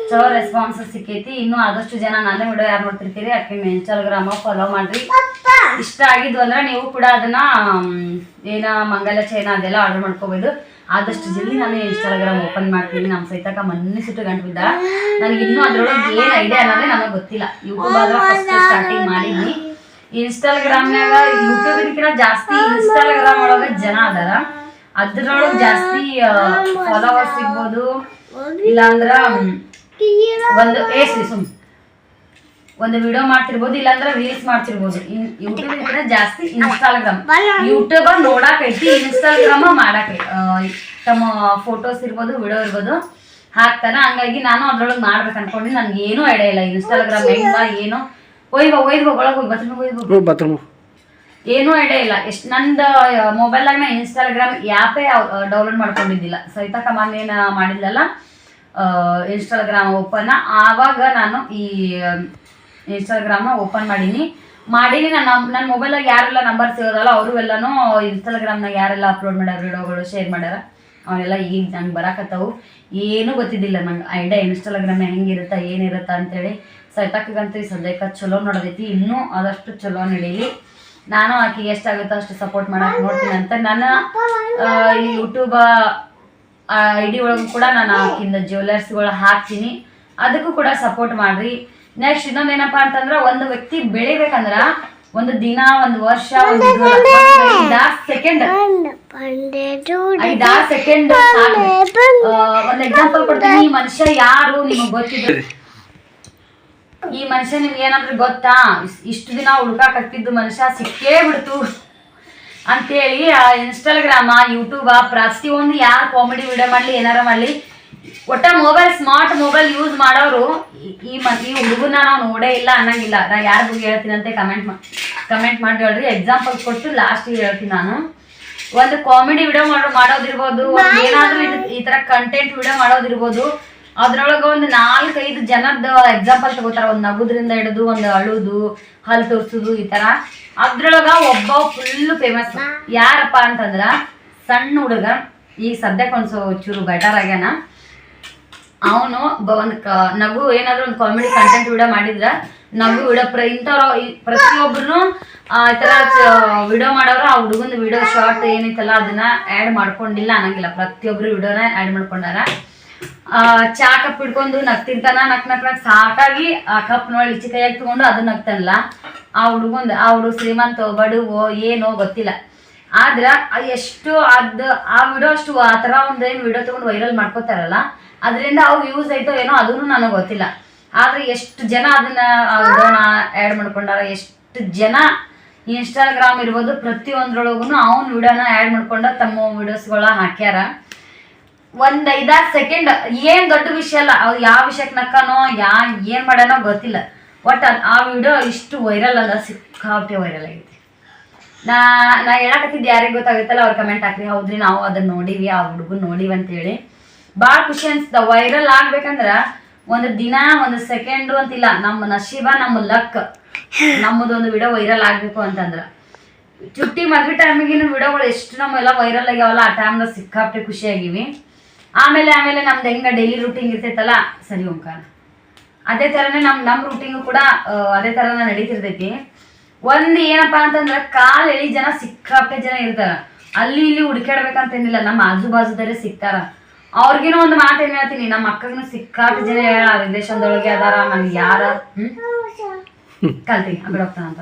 ಚಲೋ ರೆಸ್ಪಾನ್ಸ್ ಸಿಕ್ಕೈತಿ. ಇನ್ನು ಆದಷ್ಟು ಜನ ನನ್ನ ವಿಡಿಯೋ ಯಾರು ನೋಡ್ತಿರ್ತೀರಿ ಅಕ್ಕಿ ಇನ್ಸ್ಟಾಗ್ರಾಮ್ ಫಾಲೋ ಮಾಡ್ರಿ. ಇಷ್ಟ ಆಗಿದ್ವು ಅಂದ್ರೆ ನೀವು ಕೂಡ ಅದನ್ನ ಏನ ಮಂಗಲ ಚೈನ ಅದೆಲ್ಲ ಆರ್ಡರ್ ಮಾಡ್ಕೋಬಹುದು. ಆದಷ್ಟು ಜಲ್ದಿ ನಾನು ಇನ್ಸ್ಟಾಗ್ರಾಮ್ ಓಪನ್ ಮಾಡ್ತೀನಿ. ನಮ್ಮ ಸೈತಾಕ ಮೊನ್ನೆ ಸುಟ್ಟು ಗಂಟು ಬಿದ್ದ. ನನಗೆ ಇನ್ನೂ ಅದ್ರೊಳಗೆ ಏನ್ ಐಡಿಯಾ ಅನ್ನೋದೇ ನನಗೆ ಗೊತ್ತಿಲ್ಲ. ಯೂಟ್ಯೂಬ್ ಆದ್ರೆ ಫಸ್ಟ್ ಸ್ಟಾರ್ಟಿಂಗ್ ಮಾಡಿದ್ನಿ. ಇನ್ಸ್ಟಾಗ್ರಾಮ್ನಾಗ ಯೂಟ್ಯೂಬ್ಗಿಂತ ಜಾಸ್ತಿ ಇನ್ಸ್ಟಾಗ್ರಾಮ್ ಒಳಗೆ ಜನ ಅದಾರ. ಅದ್ರೊಳಗೆ ಜಾಸ್ತಿ ಫಾಲೋವರ್ಸ್ ಸಿಗ್ಬೋದು, ಇಲ್ಲಾಂದ್ರ ಒಂದು ವಿಡಿಯೋ ಮಾಡ್ತಿರ್ಬೋದು, ಇಲ್ಲಾಂದ್ರೆ ರೀಲ್ಸ್ ಮಾಡ್ತಿರ್ಬೋದು. ಯೂಟ್ಯೂಬ್ಗಿಂತ ಜಾಸ್ತಿ ಇನ್ಸ್ಟಾಗ್ರಾಮ್. ಯೂಟ್ಯೂಬ್ ನೋಡಾಕೈತಿ, ಇನ್ಸ್ಟಾಗ್ರಾಮ್ ಮಾಡಾಕೈತಿ. ತಮ್ಮ ಫೋಟೋಸ್ ಇರ್ಬೋದು, ವಿಡಿಯೋ ಇರ್ಬೋದು ಹಾಕ್ತಾನ. ಹಂಗಾಗಿ ನಾನು ಅದ್ರೊಳಗೆ ಮಾಡ್ಬೇಕು ಅನ್ಕೊಂಡು ನನ್ಗೆ ಏನೂ ಐಡಿಯಾ ಇಲ್ಲ. ಇನ್ಸ್ಟಾಗ್ರಾಮ್ ಹೆಂಗ ಏನೋ ಬಾತ್ರೂಮ್ ಏನೂ ಐಡಿಯಾ ಇಲ್ಲ. ನಂದು ಮೊಬೈಲ್ನಾಗ ನಾ ಇನ್ಸ್ಟಾಗ್ರಾಮ್ ಆ್ಯಪೇ ಡೌನ್ಲೋಡ್ ಮಾಡ್ಕೊಂಡಿದ್ದಿಲ್ಲ. ಸೈತಾಕ ಮಾನ್ಯನ ಮಾಡಿದ್ಲಲ್ಲ ಇನ್ಸ್ಟಾಗ್ರಾಮ್ ಓಪನ್, ಆವಾಗ ನಾನು ಈ ಇನ್ಸ್ಟಾಗ್ರಾಮ್ನ ಓಪನ್ ಮಾಡೀನಿ. ನನ್ನ ಮೊಬೈಲಾಗ ಯಾರೆಲ್ಲ ನಂಬರ್ ಸಿಗೋದಲ್ಲ ಅವರು ಎಲ್ಲನೂ ಇನ್ಸ್ಟಾಗ್ರಾಮ್ನಾಗ ಯಾರೆಲ್ಲ ಅಪ್ಲೋಡ್ ಮಾಡ್ಯಾರ ವಿಡಿಯೋಗಳು ಶೇರ್ ಮಾಡ್ಯಾರ ಅವನ್ನೆಲ್ಲ ಈಗ ನಂಗೆ ಬರಾಕತ್ತವು. ಏನೂ ಗೊತ್ತಿದ್ದಿಲ್ಲ ನಂಗೆ ಐಡಿಯಾ ಇನ್ಸ್ಟಾಗ್ರಾಮ್ ಹೆಂಗಿರುತ್ತಾ ಏನಿರುತ್ತಾ ಅಂತೇಳಿ. ಸೈತಾಕಿಗಂತೂ ಈ ಸದ್ಯಕ್ಕೆ ಚಲೋ ನೋಡೋದೈತಿ. ಇನ್ನೂ ಆದಷ್ಟು ಚಲೋ ನಡೀಲಿ. ನಾನು ಆಕೆಗೆ ಎಷ್ಟಾಗುತ್ತೋ ಅಷ್ಟು ಸಪೋರ್ಟ್ ಮಾಡಕ್ಕೆ ನೋಡ್ತೀನಿ ಅಂತ. ನನ್ನ ಈ ಯೂಟ್ಯೂಬ್ ID ಒಳಗೂ ಕೂಡ ನಾನು ಆಕಿಂದ ಜ್ಯುವೆಲರ್ಸ್ಗಳು ಹಾಕ್ತೀನಿ, ಅದಕ್ಕೂ ಕೂಡ ಸಪೋರ್ಟ್ ಮಾಡ್ರಿ. ನೆಕ್ಸ್ಟ್ ಇನ್ನೊಂದೇನಪ್ಪ ಅಂತಂದ್ರೆ, ಒಂದು ವ್ಯಕ್ತಿ ಬೆಳಿಬೇಕಂದ್ರ ಒಂದು ದಿನ, ಒಂದು ವರ್ಷ, ಒಂದು 5 ಸೆಕೆಂಡ್ ಒಂದು ಎಕ್ಸಾಂಪಲ್ ಕೊಡ್ತೀನಿ. ಈ ಮನುಷ್ಯ ಯಾರು ನಿಮಗ್ ಗೊತ್ತಿದೆ? ಈ ಮನುಷ್ಯ ನಿಮ್ಗೆ ಏನಾದ್ರು ಗೊತ್ತಾ? ಇಷ್ಟು ದಿನ ಹುಡುಕಾಕತ್ತಿದ್ದು ಮನುಷ್ಯ ಸಿಕ್ಕೇ ಬಿಡ್ತು ಅಂತೇಳಿ ಇನ್ಸ್ಟಾಗ್ರಾಮ, ಯೂಟ್ಯೂಬ ಪ್ರತಿಯೊಂದು ಯಾರು ಕಾಮಿಡಿ ವಿಡಿಯೋ ಮಾಡ್ಲಿ ಏನಾರ ಮಾಡ್ಲಿ, ಒಟ್ಟ ಮೊಬೈಲ್ ಸ್ಮಾರ್ಟ್ ಮೊಬೈಲ್ ಯೂಸ್ ಮಾಡೋರು ಈ ಹುಡುಗನ ನಾವು ನೋಡೇ ಇಲ್ಲ ಅನ್ನಂಗಿಲ್ಲ. ನಾ ಯಾರ ಬಗ್ಗೆ ಹೇಳ್ತೀನಿ ಅಂತ ಕಮೆಂಟ್ ಮಾಡಿ ಹೇಳ್ರಿ. ಎಕ್ಸಾಂಪಲ್ ಕೊಟ್ಟು ಲಾಸ್ಟಿಗೆ ಹೇಳ್ತೀನಿ. ನಾನು ಒಂದು ಕಾಮಿಡಿ ವಿಡಿಯೋ ಮಾಡೋದಿರ್ಬೋದು, ಏನಾದ್ರೂ ಈ ತರ ಕಂಟೆಂಟ್ ವಿಡಿಯೋ ಮಾಡೋದಿರ್ಬೋದು, ಅದ್ರೊಳಗ ಒಂದು 4-5 ಜನದ ಎಕ್ಸಾಂಪಲ್ ತಗೋತಾರ. ಒಂದು ನಗುದ್ರಿಂದ ಹಿಡಿದು ಒಂದು ಅಳುದು, ಹಲ್ ತೋರ್ಸುದು, ಈ ತರ. ಅದ್ರೊಳಗ ಒಬ್ಬ ಫುಲ್ ಫೇಮಸ್ ಯಾರಪ್ಪ ಅಂತಂದ್ರ ಸಣ್ಣ ಹುಡುಗ. ಈಗ ಸದ್ಯಕ್ಕೆ ಒಂದು ಚೂರು ಬೆಟರ್ ಆಗ್ಯಾನ. ಅವನು ಒಂದು ನಗು ಏನಾದ್ರು ಒಂದು ಕಾಮಿಡಿ ಕಂಟೆಂಟ್ ವಿಡಿಯೋ ಮಾಡಿದ್ರ ನಗು ವಿಡಿಯೋ ಇಂಥವ್ರು ಪ್ರತಿಯೊಬ್ಬರು ಈ ತರ ವಿಡಿಯೋ ಮಾಡೋರು ಆ ಹುಡುಗಂದು ವಿಡಿಯೋ ಶಾರ್ಟ್ ಏನೈತಲ್ಲ ಅದನ್ನ ಆ್ಯಡ್ ಮಾಡ್ಕೊಂಡಿಲ್ಲ ಅನ್ನಂಗಿಲ್ಲ. ಪ್ರತಿಯೊಬ್ರು ವಿಡಿಯೋನ ಆ್ಯಡ್ ಮಾಡ್ಕೊಂಡಾರ. ಚಾ ಕಪ್ ಹಿಡ್ಕೊಂಡು ನಗ್ತಿರ್ತಾನ. ನಕ್ ಸಾಕಾಗಿ ಆ ಕಪ್ ನೋಡಿ ಇಚ್ಚಿ ಕೈಯಾಗಿ ತಗೊಂಡು ಅದು ನಗ್ತಾನಲ್ಲ ಆ ಹುಡುಗ ಶ್ರೀಮಂತ ಬಡವೋ ಏನೋ ಗೊತ್ತಿಲ್ಲ. ಆದ್ರ ಎಷ್ಟು ಆ ವಿಡಿಯೋ ಅಷ್ಟು ಆ ತರ ಒಂದೇನು ವಿಡಿಯೋ ತಗೊಂಡು ವೈರಲ್ ಮಾಡ್ಕೋತಾರಲ್ಲ, ಅದರಿಂದ ಅವ್ರು ಯೂಸ್ ಆಯ್ತೋ ಏನೋ ಅದನ್ನು ನನಗೆ ಗೊತ್ತಿಲ್ಲ. ಆದ್ರೆ ಎಷ್ಟು ಜನ ಅದನ್ನ ವಿಡಿಯೋನ ಆ್ಯಡ್ ಮಾಡ್ಕೊಂಡಾರ, ಎಷ್ಟು ಜನ ಇನ್ಸ್ಟಾಗ್ರಾಮ್ ಇರ್ಬೋದು ಪ್ರತಿಯೊಂದ್ರೊಳಗೂ ಅವ್ನ ವಿಡಿಯೋನ ಆ್ಯಡ್ ಮಾಡ್ಕೊಂಡ ತಮ್ಮ ವಿಡಿಯೋಸ್ಗಳ ಹಾಕ್ಯಾರ. ಒಂದ್ 5-6 ಸೆಕೆಂಡ್ ಏನ್ ದೊಡ್ಡ ವಿಷಯ ಅಲ್ಲ. ಅವ್ರು ಯಾವ ವಿಷಯಕ್ಕೆ ನಕ್ಕನೋ ಏನ್ ಮಾಡ್ಯಾನೋ ಗೊತ್ತಿಲ್ಲ. ಒಟ್ ಆ ವಿಡಿಯೋ ಇಷ್ಟು ವೈರಲ್ ಅಲ್ಲ, ಸಿಕ್ಕಾಪಟ್ಟೆ ವೈರಲ್ ಆಗೈತಿ. ನಾ ಹೇಳಕತ್ತಿದ್ದು ಯಾರಿಗೆ ಗೊತ್ತಾಗುತ್ತಲ್ಲ ಅವ್ರು ಕಮೆಂಟ್ ಹಾಕ್ರಿ. ಹೌದ್ರಿ ನಾವು ಅದನ್ನ ನೋಡಿವಿ, ಆ ಹುಡುಗನ್ ನೋಡಿವಿ ಅಂತೇಳಿ. ಭಾಳ ಖುಷಿ ಅನ್ಸ್ತ. ವೈರಲ್ ಆಗ್ಬೇಕಂದ್ರ ಒಂದು ದಿನ, ಒಂದು ಸೆಕೆಂಡು ಅಂತಿಲ್ಲ. ನಮ್ಮ ನಶೀಬ, ನಮ್ಮ ಲಕ್, ನಮ್ಮದೊಂದು ವಿಡಿಯೋ ವೈರಲ್ ಆಗ್ಬೇಕು ಅಂತಂದ್ರ. ಚುಟ್ಟಿ ಮದ್ವೆ ಟೈಮಿಗಿನ ವಿಡಿಯೋಗಳು ಎಷ್ಟು ನಮ್ಮೆಲ್ಲ ವೈರಲ್ ಆಗ್ಯಾವಲ್ಲ, ಆ ಟೈಮ್ದಾಗ ಸಿಕ್ಕಾಪಟ್ಟೆ ಖುಷಿ ಆಗಿವಿ. ಆಮೇಲೆ ನಮ್ದು ಹೆಂಗ ಡೈಲಿ ರೂಟೀನ್ ಇರ್ತೈತಲ್ಲ, ಸರಿ ಓಂಕಾರ ಅದೇ ಥರನೇ ನಮ್ಮ ರೂಟೀನು ಕೂಡ ಅದೇ ಥರನ ನಡೀತಿರ್ತೈತಿ. ಒಂದು ಏನಪ್ಪಾ ಅಂತಂದ್ರೆ ಕಾಲ್ ಎಳಿ ಜನ ಸಿಕ್ಕಾಪಟ್ಟೆ ಜನ ಇರ್ತಾರ. ಅಲ್ಲಿ ಇಲ್ಲಿ ಹುಡುಕಾಡ್ಬೇಕಂತೇನಿಲ್ಲ, ನಮ್ಮ ಆಜು ಬಾಜುದವರೇ ಸಿಗ್ತಾರ. ಅವ್ರಿಗಿನೂ ಒಂದು ಮಾತು ಏನ್ ಹೇಳ್ತೀನಿ, ನಮ್ಮ ಅಕ್ಕಗಿನೂ ಸಿಕ್ಕಾಪಟ್ಟೆ ಜನ ರಿಲೇಷನ್ದೊಳಗೆ ಅದಾರ. ನನ್ಗೆ ಯಾರ ಕಲ್ತೀನಿ ಆ ಕಡೆ ಹೋಗ್ತಾನಂತ.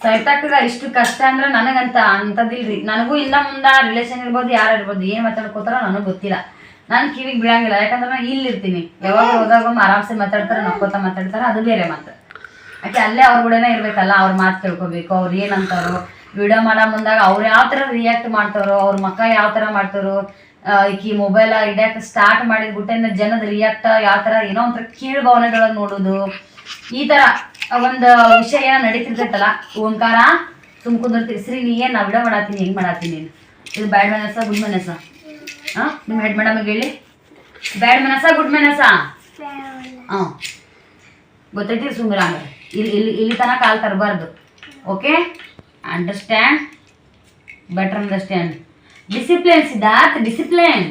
ಸೈತಾಗ ಇಷ್ಟು ಕಷ್ಟ ಅಂದ್ರೆ ನನಗಂತ ಅಂತದಿಲ್ರಿ. ನನಗೂ ಇನ್ನ ಮುಂದ ರಿಲೇಷನ್ ಇರ್ಬೋದು, ಯಾರು ಇರ್ಬೋದು, ಏನ್ ಮಾತಾಡ್ಕೋತಾರ ನನಗೆ ಗೊತ್ತಿಲ್ಲ. ನಾನು ಕಿವಿಗೆ ಬೀಳಂಗಿಲ್ಲ. ಯಾಕಂದ್ರೆ ನಾನು ಇಲ್ಲಿರ್ತೀನಿ. ಯಾವಾಗ ಹೋದಾಗ ಆರಾಮ್ಸೆ ಮಾತಾಡ್ತಾರೆ, ನಕ್ಕೋತಾ ಮಾತಾಡ್ತಾರೆ, ಅದು ಬೇರೆ ಮಾತು. ಯಾಕೆ ಅಲ್ಲೇ ಅವ್ರ ಕೂಡನೇ ಇರ್ಬೇಕಲ್ಲ, ಅವ್ರ ಮಾತು ಕೇಳ್ಕೊಬೇಕು. ಅವ್ರು ಏನಂತಾರೋ, ವಿಡಿಯೋ ಮಾಡೋ ಮುಂದಾಗ ಅವ್ರು ಯಾವ ಥರ ರಿಯಾಕ್ಟ್ ಮಾಡ್ತಾರೋ, ಅವ್ರ ಮಕ್ಕ ಯಾವ ಥರ ಮಾಡ್ತಾರೋ, ಈಕಿ ಮೊಬೈಲ್ ಹಿಡ್ಯಾಕ ಸ್ಟಾರ್ಟ್ ಮಾಡಿದ ಗುಟ್ಟೆಯಿಂದ ಜನದ ರಿಯಾಕ್ಟ್ ಯಾವ ಥರ ಏನೋ ಒಂಥರ ಕೀಳು ಭಾವನೆದೊಳಗೆ ನೋಡೋದು, ಈ ಥರ ಒಂದು ವಿಷಯ ಏನೋ ನಡೀತಿರ್ತೈತಲ್ಲ. ಓಂಕಾರ ತುಂಬ ಕುಂದಿರ್ತೀವಿ. ಶ್ರೀ ನೀ ಏನು ನಾ ವಿಡಿಯೋ ಮಾಡತ್ತೀನಿ, ಹೆಂಗೆ ಮಾಡತ್ತೀನಿ ನೀನು? ಇದು ಬ್ಯಾಡ್ ಮೆನಸ ಗುಡ್ ಮೆನಸ? ನಿಮ್ಮ ಹೆಡ್ ಮೇಡಮ್ಗೆ ಹೇಳಿ, ಬ್ಯಾಡ್ ಮೆನಸ ಗುಡ್ ಮೆನಸ? ಹಾಂ ಗೊತ್ತೈತಿ. ಸುಮ್ಮನೆ ಹಂಗೆ ಇಲ್ಲಿ ತನಕ ಕಾಲು ತರಬಾರ್ದು. Okay, understand, better understand. Discipline Siddharth, discipline.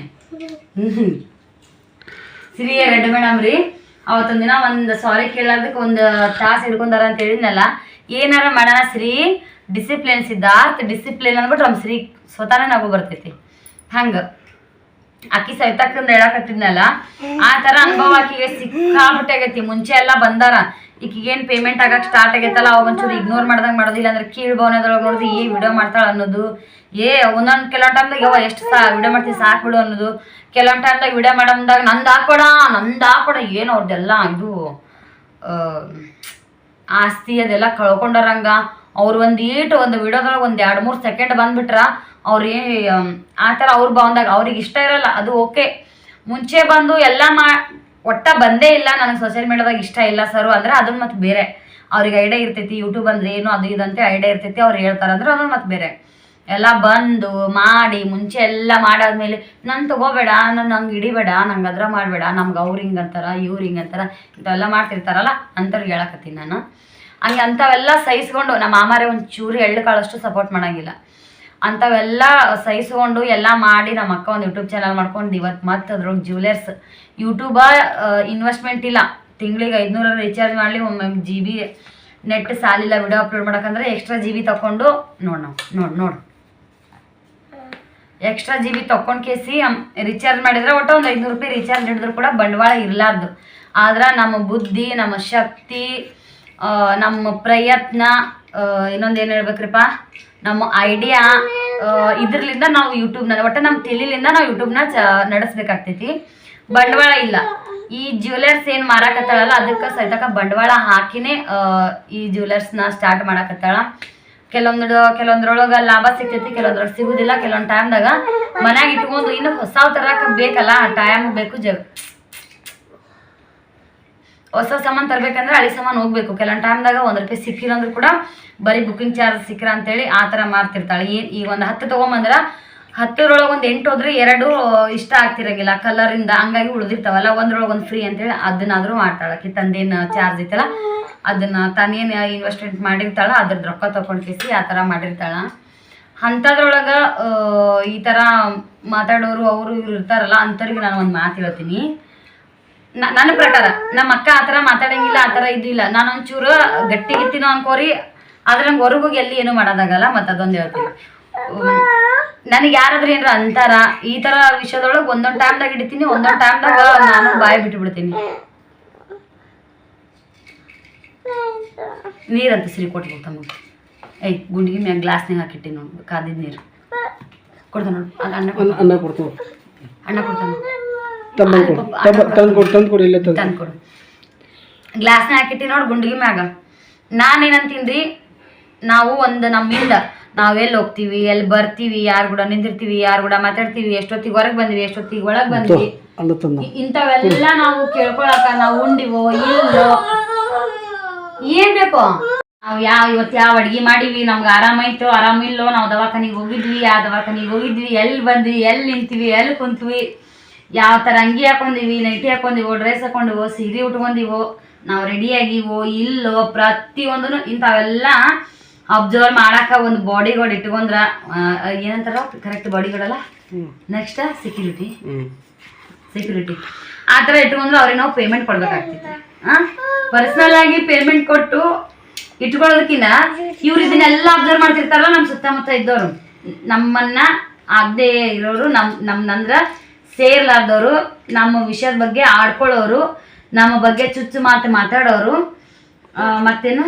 Shri red madam ರೀ ಅವತ್ತೊಂದಿನ ಒಂದು ಸಾರಿ ಕೇಳೋದಕ್ಕೆ ಒಂದು ತಾಸು ಹಿಡ್ಕೊಂಡಾರ ಅಂತ ಹೇಳಿದ್ನಲ್ಲ. ಏನಾರ ಮಾಡೋಣ ಶ್ರೀ, ಡಿಸಿಪ್ಲಿನ್ ಸಿದ್ಧಾರ್ಥ್, ಡಿಸಿಪ್ಲಿನ್ ಅಂದ್ಬಿಟ್ರೆ ನಮ್ಮ ಶ್ರೀ ಸ್ವತಃ ನಗು ಬರ್ತೈತಿ. ಹಂಗೆ ಆಕಿ ಸೈತಕ್ಕಂದು ಹೇಳಕತ್ತಿದ್ನಲ್ಲ, ಆ ಥರ ಅನುಭವ ಆಕಿಗೆ ಸಿಕ್ಕಾಬಿಟ್ಟೆ ಆಗೈತಿ. ಮುಂಚೆ ಎಲ್ಲ ಬಂದಾರ, ಈಕಿಗೇನು ಪೇಮೆಂಟ್ ಆಗಕ್ಕೆ ಸ್ಟಾರ್ಟ್ ಆಗೈತಲ್ಲ ಅವಾಗ ಒಂಚೂರು ಇಗ್ನೋರ್ ಮಾಡ್ದಂಗೆ ಮಾಡೋದಿಲ್ಲ. ಅಂದ್ರೆ ಕೀಳು ಭಾವನೆದೊಳಗೆ ನೋಡಿದ್ರೆ ವಿಡಿಯೋ ಮಾಡ್ತಾಳೆ ಅನ್ನೋದು, ಒಂದೊಂದು ಕೆಲವೊಂದು ಟೈಮ್ದಾಗ ಎಷ್ಟು ವಿಡಿಯೋ ಮಾಡ್ತೀವಿ ಸಾಕು ಬಿಡು ಅನ್ನೋದು. ಕೆಲವೊಂದು ಟೈಮ್ದಾಗ ವಿಡಿಯೋ ಮಾಡಂದಾಗ ನಂದು ಹಾಕೊಡ ಏನು ಅವ್ರದ್ದೆಲ್ಲ ಇದು ಆಸ್ತಿ ಅದೆಲ್ಲ ಕಳ್ಕೊಂಡಾರಂಗ. ಅವ್ರು ಒಂದು ವಿಡಿಯೋದೊಳಗೆ ಒಂದು 2-3 ಸೆಕೆಂಡ್ ಬಂದ್ಬಿಟ್ರ ಅವ್ರು ಆ ಥರ ಅವ್ರು ಬಂದಾಗ ಅವ್ರಿಗೆ ಇಷ್ಟ ಇರಲ್ಲ. ಅದು ಓಕೆ, ಮುಂಚೆ ಬಂದು ಎಲ್ಲ ಒಟ್ಟ ಬಂದೇ ಇಲ್ಲ ನನಗೆ ಸೋಷಿಯಲ್ ಮೀಡಿಯಾದಾಗ ಇಷ್ಟ ಇಲ್ಲ ಸರು ಅಂದ್ರೆ ಅದನ್ನ ಮತ್ತೆ ಬೇರೆ. ಅವ್ರಿಗೆ ಐಡಿಯಾ ಇರ್ತೈತಿ ಯೂಟ್ಯೂಬ್ ಅಂದ್ರೆ ಏನು ಅದು ಇದಂತೆ ಐಡಿಯಾ ಇರ್ತೈತಿ, ಅವ್ರು ಹೇಳ್ತಾರೆ ಅಂದ್ರೆ ಅದನ್ನ ಮತ್ತೆ ಬೇರೆ. ಎಲ್ಲ ಬಂದು ಮಾಡಿ ಮುಂಚೆ ಎಲ್ಲ ಮಾಡಾದ್ಮೇಲೆ ನಾನು ತಗೋಬೇಡ, ನಂಗೆ ಹಿಡಿಬೇಡ, ನಂಗೆ ಅದ್ರ ಮಾಡಬೇಡ, ನಮ್ಗೆ ಅವ್ರು ಹಿಂಗಂತಾರ ಇವ್ರು ಹಿಂಗಂತಾರ ಇಂಥವೆಲ್ಲ ಮಾಡ್ತಿರ್ತಾರಲ್ಲ ಅಂಥವ್ರಿಗೆ ಹೇಳಕತ್ತೀನಿ ನಾನು. ಹಂಗೆ ಅಂಥವೆಲ್ಲ ಸಹಿಸ್ಕೊಂಡು ನಮ್ಮ ಮಾಮಾರೇ ಒಂದು ಚೂರು ಎಳ್ಳು ಕಾಳಷ್ಟು ಸಪೋರ್ಟ್ ಮಾಡೋಂಗಿಲ್ಲ. ಅಂಥವೆಲ್ಲ ಸಹಿಸ್ಕೊಂಡು ಎಲ್ಲ ಮಾಡಿ ನಮ್ಮ ಅಕ್ಕ ಒಂದು ಯೂಟ್ಯೂಬ್ ಚಾನಲ್ ಮಾಡ್ಕೊಂಡು ಇವತ್ತು ಮತ್ತೆ ಅದ್ರೊಳಗೆ ಜ್ಯುವೆಲರ್ಸ್ ಯೂಟ್ಯೂಬ ಇನ್ವೆಸ್ಟ್ಮೆಂಟ್ ಇಲ್ಲ. ತಿಂಗಳಿಗೆ 500 ರೀಚಾರ್ಜ್ ಮಾಡಲಿ, ಒಮ್ಮೆ GB ನೆಟ್ ಸಾಲಿಲ್ಲ ವಿಡಿಯೋ ಅಪ್ಲೋಡ್ ಮಾಡೋಕ್ಕಂದ್ರೆ ಎಕ್ಸ್ಟ್ರಾ GB ತೊಗೊಂಡು ನೋಡು ಎಕ್ಸ್ಟ್ರಾ GB ತೊಗೊಂಡು ಕೇಸಿ ರೀಚಾರ್ಜ್ ಮಾಡಿದ್ರೆ ಒಟ್ಟು ಒಂದು 500 ರೂಪಾಯಿ ರೀಚಾರ್ಜ್ ಹಿಡಿದ್ರು ಕೂಡ ಬಂಡವಾಳ ಇರಲಾರ್ದು. ಆದ್ರೆ ನಮ್ಮ ಬುದ್ಧಿ, ನಮ್ಮ ಶಕ್ತಿ, ನಮ್ಮ ಪ್ರಯತ್ನ, ಇನ್ನೊಂದು ಏನು ಹೇಳ್ಬೇಕ್ರಿಪ್ಪ, ನಮ್ಮ ಐಡಿಯಾ, ಇದ್ರಲಿಂದ ನಾವು ಯೂಟ್ಯೂಬ್ನ ಒಟ್ಟು ನಮ್ಮ ತಿಳಿಲಿಂದ ನಾವು ಯೂಟ್ಯೂಬ್ನ ನಡೆಸ್ಬೇಕಾಗ್ತೈತಿ. ಬಂಡವಾಳ ಇಲ್ಲ. ಈ ಜ್ಯುವೆಲರ್ಸ್ ಏನು ಮಾರಾಕತ್ತಾಳಲ್ಲ ಅದಕ್ಕೆ ಸಹಿತಕ ಬಂಡವಾಳ ಹಾಕಿನೇ ಈ ಜ್ಯುವೆಲರ್ಸ್ನ ಸ್ಟಾರ್ಟ್ ಮಾಡಕತ್ತಾಳ. ಕೆಲವೊಂದ್ರೊಳಗೆ ಲಾಭ ಸಿಗ್ತೈತಿ, ಕೆಲವೊಂದ್ರೊಳಗೆ ಸಿಗುದಿಲ್ಲ. ಕೆಲವೊಂದು ಟೈಮ್ದಾಗ ಮನ್ಯಾಗ ಇಟ್ಕೊಂಡು ಇನ್ನು ಹೊಸ ತರಕ್ಕೆ ಬೇಕಲ್ಲ, ಆ ಟೈಮ್ ಬೇಕು. ಹೊಸ ಸಾಮಾನು ತರಬೇಕಂದ್ರೆ ಹಳಿ ಸಾಮಾನು ಹೋಗ್ಬೇಕು. ಕೆಲವೊಂದು ಟೈಮ್ದಾಗ 1 ರೂಪಾಯಿ ಸಿಕ್ಕಿಲ್ಲ ಅಂದ್ರೂ ಕೂಡ ಬರೀ ಬುಕ್ಕಿಂಗ್ ಚಾರ್ಜ್ ಸಿಕ್ಕಿರ ಅಂತೇಳಿ ಆ ಥರ ಮಾಡ್ತಿರ್ತಾಳೆ. ಈಗ ಒಂದು 10 ತೊಗೊಂಬಂದ್ರೆ 10ರೊಳಗೆ ಒಂದು 8 ಹೋದ್ರೆ 2 ಇಷ್ಟ ಆಗ್ತಿರಂಗಿಲ್ಲ ಕಲರಿಂದ, ಹಂಗಾಗಿ ಉಳಿದಿರ್ತಾವಲ್ಲ, ಒಂದ್ರೊಳಗೆ ಒಂದು ಫ್ರೀ ಅಂತೇಳಿ ಅದನ್ನಾದರೂ ಮಾಡ್ತಾಳೆ. ತಂದೇನು ಚಾರ್ಜ್ ಐತಲ್ಲ ಅದನ್ನ ತಾನೇನು ಇನ್ವೆಸ್ಟ್ಮೆಂಟ್ ಮಾಡಿರ್ತಾಳ ಅದ್ರದ್ದು ರೊಕ್ಕ ತೊಗೊಂಡ್ಕೇಸಿ ಆ ಥರ ಮಾಡಿರ್ತಾಳ. ಅಂಥದ್ರೊಳಗೆ ಈ ಥರ ಮಾತಾಡೋರು ಅವರು ಇವ್ರು ಇರ್ತಾರಲ್ಲ, ಅಂಥವ್ರಿಗೆ ನಾನು ಒಂದು ಮಾತು ಹೇಳ್ತೀನಿ. ನನ್ನ ಪ್ರಕಾರ ನಮ್ಮ ಅಕ್ಕ ಆ ಥರ ಮಾತಾಡಂಗಿಲ್ಲ, ಆ ಥರ ಇದು ಇಲ್ಲ. ನಾನು ಒಂಚೂರು ಗಟ್ಟಿಗಿತ್ತೀನೋ ಅನ್ಕೋರಿ, ಆದ್ರೆ ನಂಗೆ ಹೊರಗೋಗಿ ಎಲ್ಲಿ ಏನೂ ಮಾಡೋದಾಗಲ್ಲ. ಮತ್ತು ಅದೊಂದು ಹೇಳ್ತೀನಿ, ನನಗೆ ಯಾರಾದ್ರೂ ಏನಾರ ಅಂತಾರ ಈ ಥರ ವಿಷಯದೊಳಗೆ ಒಂದೊಂದು ಟೈಮ್ದಾಗ ಹಿಡಿತೀನಿ, ಒಂದೊಂದು ಟೈಮ್ದಾಗ ನಾನು ಬಾಯಿ ಬಿಟ್ಬಿಡ್ತೀನಿ. ನೀರಂತ ಸಿರಿ ಕೊಟ್ಟು ತಮ್ಮ ಗುಂಡಿಗೆ ಮ್ಯಾಗ ಗ್ಲಾಸ್ನಾಗ ಹಾಕಿಟ್ಟಿ ನೋಡಿ, ಕಾದಿದ ನೀರು ಕೊಡ್ತಾನೆ ನೋಡಿ. ಅನ್ನ ಕೊಡ್ತಾನೆ, ತಂದ್ಕೊಡು. ಗ್ಲಾಸ್ನಾಗ ಹಾಕಿಟ್ಟಿ ನೋಡಿ ಗುಂಡಿಗೆ ಮ್ಯಾಗ. ನಾನೇನಂತೀನ್ರಿ, ನಾವು ಒಂದು ನಮ್ಮಿಂದ ನಾವೆಲ್ಲಿ ಹೋಗ್ತೀವಿ, ಎಲ್ಲಿ ಬರ್ತೀವಿ, ಯಾರು ಕೂಡ ನಿಂತಿರ್ತೀವಿ, ಯಾರು ಕೂಡ ಮಾತಾಡ್ತೀವಿ, ಎಷ್ಟೊತ್ತಿಗೆ ಹೊರಗೆ ಬಂದ್ವಿ, ಎಷ್ಟೊತ್ತಿಗೆ ಒಳಗೆ ಬಂದ್ವಿ, ಇಂಥವೆಲ್ಲ ನಾವು ಕೇಳ್ಕೊಳಕ ನಾವು ಉಂಡಿವೋ ಇಲ್ಲೋ ಏನ್ ಬೇಕೋ, ನಾವು ಇವತ್ತು ಯಾವ ಅಡ್ಗೆ ಮಾಡೀವಿ, ನಮ್ಗೆ ಆರಾಮಾಯ್ತು ಆರಾಮಿಲ್ಲೋ, ನಾವು ದವಾಖಾನಿಗೆ ಹೋಗಿದ್ವಿ, ಆ ದವಾಖಾನಿಗೆ ಹೋಗಿದ್ವಿ, ಎಲ್ಲಿ ಬಂದ್ವಿ, ಎಲ್ಲಿ ನಿಂತೀವಿ, ಎಲ್ಲಿ ಕುಂತ್ವಿ, ಯಾವ ಥರ ಅಂಗಿ ಹಾಕೊಂಡಿವಿ, ನೈಟಿ ಹಾಕೊಂಡಿವೋ, ಡ್ರೆಸ್ ಹಾಕೊಂಡಿವೋ, ಸೀರೆ ಉಟ್ಕೊಂಡಿವೋ, ನಾವು ರೆಡಿ ಆಗಿವೋ ಇಲ್ಲೋ, ಪ್ರತಿಯೊಂದೂ ಇಂಥವೆಲ್ಲ ಅಬ್ಸರ್ವ್ ಮಾಡಾಕ ಒಂದು ಬಾಡಿ ಗಾರ್ಡ್ ಇಟ್ಕೊಂಡ್ರ ಏನಂತಾರ ಕರೆಕ್ಟ್ ಬಾಡಿ ಗಾರ್ಡ್ ಅಲ್ಲ, ನೆಕ್ಸ್ಟ್ ಸೆಕ್ಯೂರಿಟಿ ಆ ಥರ ಇಟ್ಕೊಂಡ್ರೆ ಅವ್ರಿಗೆ ನಾವು ಪೇಮೆಂಟ್ ಕೊಡ್ಬೇಕಾಗ್ತೈತಿ. ಪರ್ಸನಲ್ ಆಗಿ ಪೇಮೆಂಟ್ ಕೊಟ್ಟು ಇಟ್ಕೊಳ್ಳೋದಕ್ಕಿಂತ ಇವ್ರು ಇದನ್ನೆಲ್ಲ ಅಬ್ಸರ್ವ್ ಮಾಡ್ತಿರ್ತಾರಲ್ಲ ನಮ್ಮ ಸುತ್ತಮುತ್ತ ಇದ್ದವರು, ನಮ್ಮನ್ನ ಆಗದೆ ಇರೋರು, ನಮ್ನಂದ್ರ ಸೇರ್ಲಾರ್ದವರು, ನಮ್ಮ ವಿಷಯದ ಬಗ್ಗೆ ಆಡ್ಕೊಳ್ಳೋರು, ನಮ್ಮ ಬಗ್ಗೆ ಚುಚ್ಚು ಮಾತಾಡೋರು, ಮತ್ತೇನು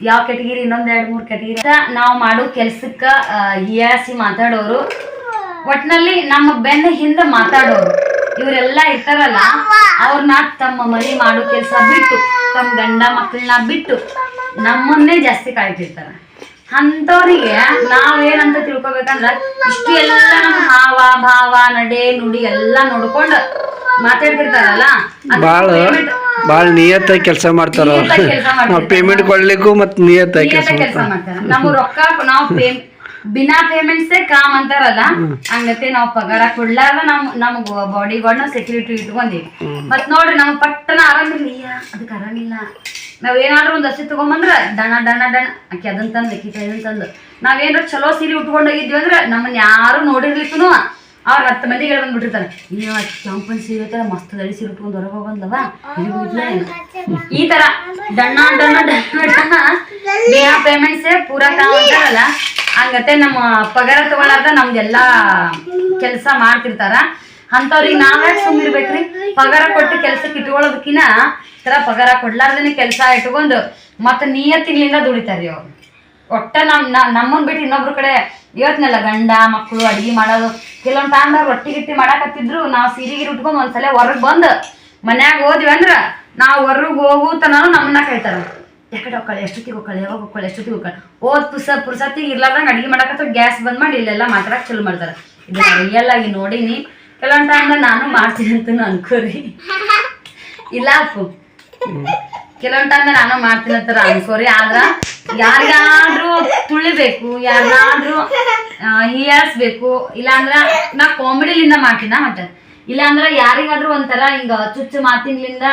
ಯಾವ ಕೆಟಗಿರಿ, ಇನ್ನೊಂದು 2-3 ಕೆಟಗಿರಿ ನಾವು ಮಾಡೋ ಕೆಲ್ಸಕ್ಕೆ ಹೀಯಾಸಿ ಮಾತಾಡೋರು, ಒಟ್ಟಿನಲ್ಲಿ ನಮ್ಮ ಬೆನ್ನ ಹಿಂದೆ ಮಾತಾಡೋರು, ಇವರೆಲ್ಲ ಇರ್ತಾರಲ್ಲ ಅವ್ರನ್ನ ತಮ್ಮ ಮನೆ ಮಾಡೋ ಕೆಲಸ ಬಿಟ್ಟು, ತಮ್ಮ ಗಂಡ ಮಕ್ಕಳನ್ನ ಬಿಟ್ಟು ನಮ್ಮನ್ನೇ ಜಾಸ್ತಿ ಕಾಯ್ತಿರ್ತಾರೆ. ಅಂಥವ್ರಿಗೆ ನಾವೇನಂತ ತಿಳ್ಕೊಬೇಕಂದ್ರ ಇಷ್ಟು ಎಲ್ಲ ನಮ್ಮ ಹಾವ ಭಾವ ನಡೆ ನುಡಿ ಎಲ್ಲಾ ನೋಡ್ಕೊಂಡು ಮಾತಾಡ್ತಿರ್ತಾರಲ್ಲ ಬಾಳ ನಿಯತ್ತಾಗಿ ಕೆಲಸ ಮಾಡ್ತಾರ. ನಾವು ಪೇಮೆಂಟ್ ಕೊಡ್ಲಿಕ್ಕೂ ಮತ್ ನಿಯತ್ತಾಗಿ ಕೆಲಸ ಮಾಡ್ತಾರ. ನಮ್ಮ ರೊಕ್ಕ ನಾವು ಬಿನಾ ಪೇಮೆಂಟ್ಸೇ ಕಾಮ್ ಅಂತಾರಲ್ಲ, ಹಂಗತೆ ನಾವು ಪಗಾರ ಕೊಡ್ಲಾರ್ದ ನಮ್ಗ್ ಬಾಡಿ ಗಾರ್ಡ್ ಸೆಕ್ಯೂರಿಟಿ ಇಟ್ಕೊಂಡೀವಿ. ಮತ್ ನೋಡ್ರಿ ನಮ್ಗ್ ಪಟ್ಟನ ಆರಾಮಿಲ್ಲ, ಅದಕ್ಕೆ ಆರಾಮಿಲ್ಲ. ನಾವೇನಾದ್ರೂ ಒಂದ್ ಹಸಿ ತಗೊಂಬಂದ್ರ ಡಣ ಡಣ ಡಣ ಆಕಿ ಅದನ್ ತಂದ್ ಆಕಿ ಇದನ್ ತಂದು ನಾವೇನಾರ ಚಲೋ ಸೀರೆ ಉಟ್ಕೊಂಡೋಗಿದ್ವಿ ಅಂದ್ರ ನಮ್ಮನ್ನ ಯಾರು ನೋಡಿರ್ಲಿಕ್ಕೂ ಅವ್ರ 10 ಮಂದಿಗೆ ಬಂದ್ಬಿಟ್ಟಿರ್ತಾರೆ, ನೀವು ಕೆಂಪನ್ ಸೀರೆ ತರ ಮಸ್ತ್ ದಡಿ ಸೀರೆ ಉಟ್ಕೊಂಡು ಹೊರಗೆ ಬಂದವ ಈ ತರ ಡಣ್ಣ ಡಣ್ಣ ಡಣ್ಣ ದೇಹ ಪೇಮೆಂಟ್ಸೇ ಪೂರಾ ಕಾಮ್ ಅಂತಾರಲ್ಲ, ಹಂಗತೆ ನಮ್ಮ ಪಗಾರ ತಗೊಳಾರ್ದ ನಮ್ದೆಲ್ಲಾ ಕೆಲಸ ಮಾಡ್ತಿರ್ತಾರ. ಅಂತವ್ರಿಗೆ ನಾವ್ಯಾಕೆ ಸುಮ್ಮಿರ್ಬೇಕ್ರಿ? ಪಗಾರ ಕೊಟ್ಟು ಕೆಲ್ಸಕ್ಕೆ ಇಟ್ಕೊಳ್ಳೋದಕ್ಕಿನ ತರ ಪಗಾರ ಕೊಡ್ಲಾರ್ದೇನೆ ಕೆಲಸ ಇಟ್ಕೊಂಡು ಮತ್ತ ನಿಯತ್ತಿಗಳಿಂದ ದುಡಿತಾರ್ರಿ ಅವ್ರು. ಒಟ್ಟ ನಮ್ಮನ್ ಬಿಟ್ಟು ಇನ್ನೊಬ್ರ ಕಡೆ ಇವತ್ನೆಲ್ಲ ಗಂಡ ಮಕ್ಕಳು ಅಡಿಗೆ ಮಾಡೋದು ಕೆಲವೊಂದ್ ಟೈಮ್ದಾಗ ರೊಟ್ಟಿ ಗಿಟ್ಟಿ ಮಾಡಾಕತ್ತಿದ್ರು ನಾವು ಸೀರೆಗಿರಿ ಉಟ್ಕೊಂಡ್ ಒಂದ್ಸಲ ಹೊರಗ್ ಬಂದ್ ಮನ್ಯಾಗ ಹೋದ್ವಿ ಅಂದ್ರ ನಾವ್ ಹೊರಗ್ ಹೋಗುತನೂ ನಮ್ಮನ್ನ ಕೇಳ್ತಾರ, ಯಾಕಡೆ ಹೋಗ್ಕಳೆ, ಎಷ್ಟೊತ್ತಿಗೆ ಹೋಗ್ಕಳೆ, ಯಾವಾಗ ಹೋಗ್ಕಳೆ, ಎಷ್ಟೊತ್ತಿಗೆ ಹೋಗ್ಕಳೆ. ಪುರ್ಸತ್ತಿಗೆ ಇರ್ಲಾರ್ದಂಗ ಅಡಿಗೆ ಮಾಡಾಕತ್ತ ಗ್ಯಾಸ್ ಬಂದ್ ಮಾಡಿ ಇಲ್ಲೆಲ್ಲ ಮಾತಾಡಕ್ ಚಲೋ ಮಾಡ್ತಾರ. ಇದು ರಿಯಲ್ ಆಗಿ ನೋಡಿನಿ. ಕೆಲವೊಂದ್ ಟೈಮ್ದಾಗ ನಾನು ಮಾಡ್ತೀನಿ ಅಂತ ಅನ್ಕೋರಿ, ಇಲ್ಲ ಕೆಲವೊಂದ್ ಟೈಮ್ದಾಗ ನಾನು ಮಾಡ್ತೀನಿ ಅಂತಾರ ಅನ್ಕೋರಿ. ಆದ್ರ ಯಾರಿಗಾದ್ರೂ ತುಳಿಬೇಕು, ಯಾರಿಗಾದ್ರೂ ಹೀಯಾಳಿಸ್ಬೇಕು, ಇಲ್ಲಾಂದ್ರ ನಾ ಕಾಮಿಡಿಲಿಂದ ಮಾಡ್ತೀನ ಮತ್ತೆ ಇಲ್ಲಾಂದ್ರ ಯಾರಿಗಾದ್ರೂ ಒಂಥರ ಹಿಂಗ ಚುಚ್ಚು ಮಾತಿನಿಂದ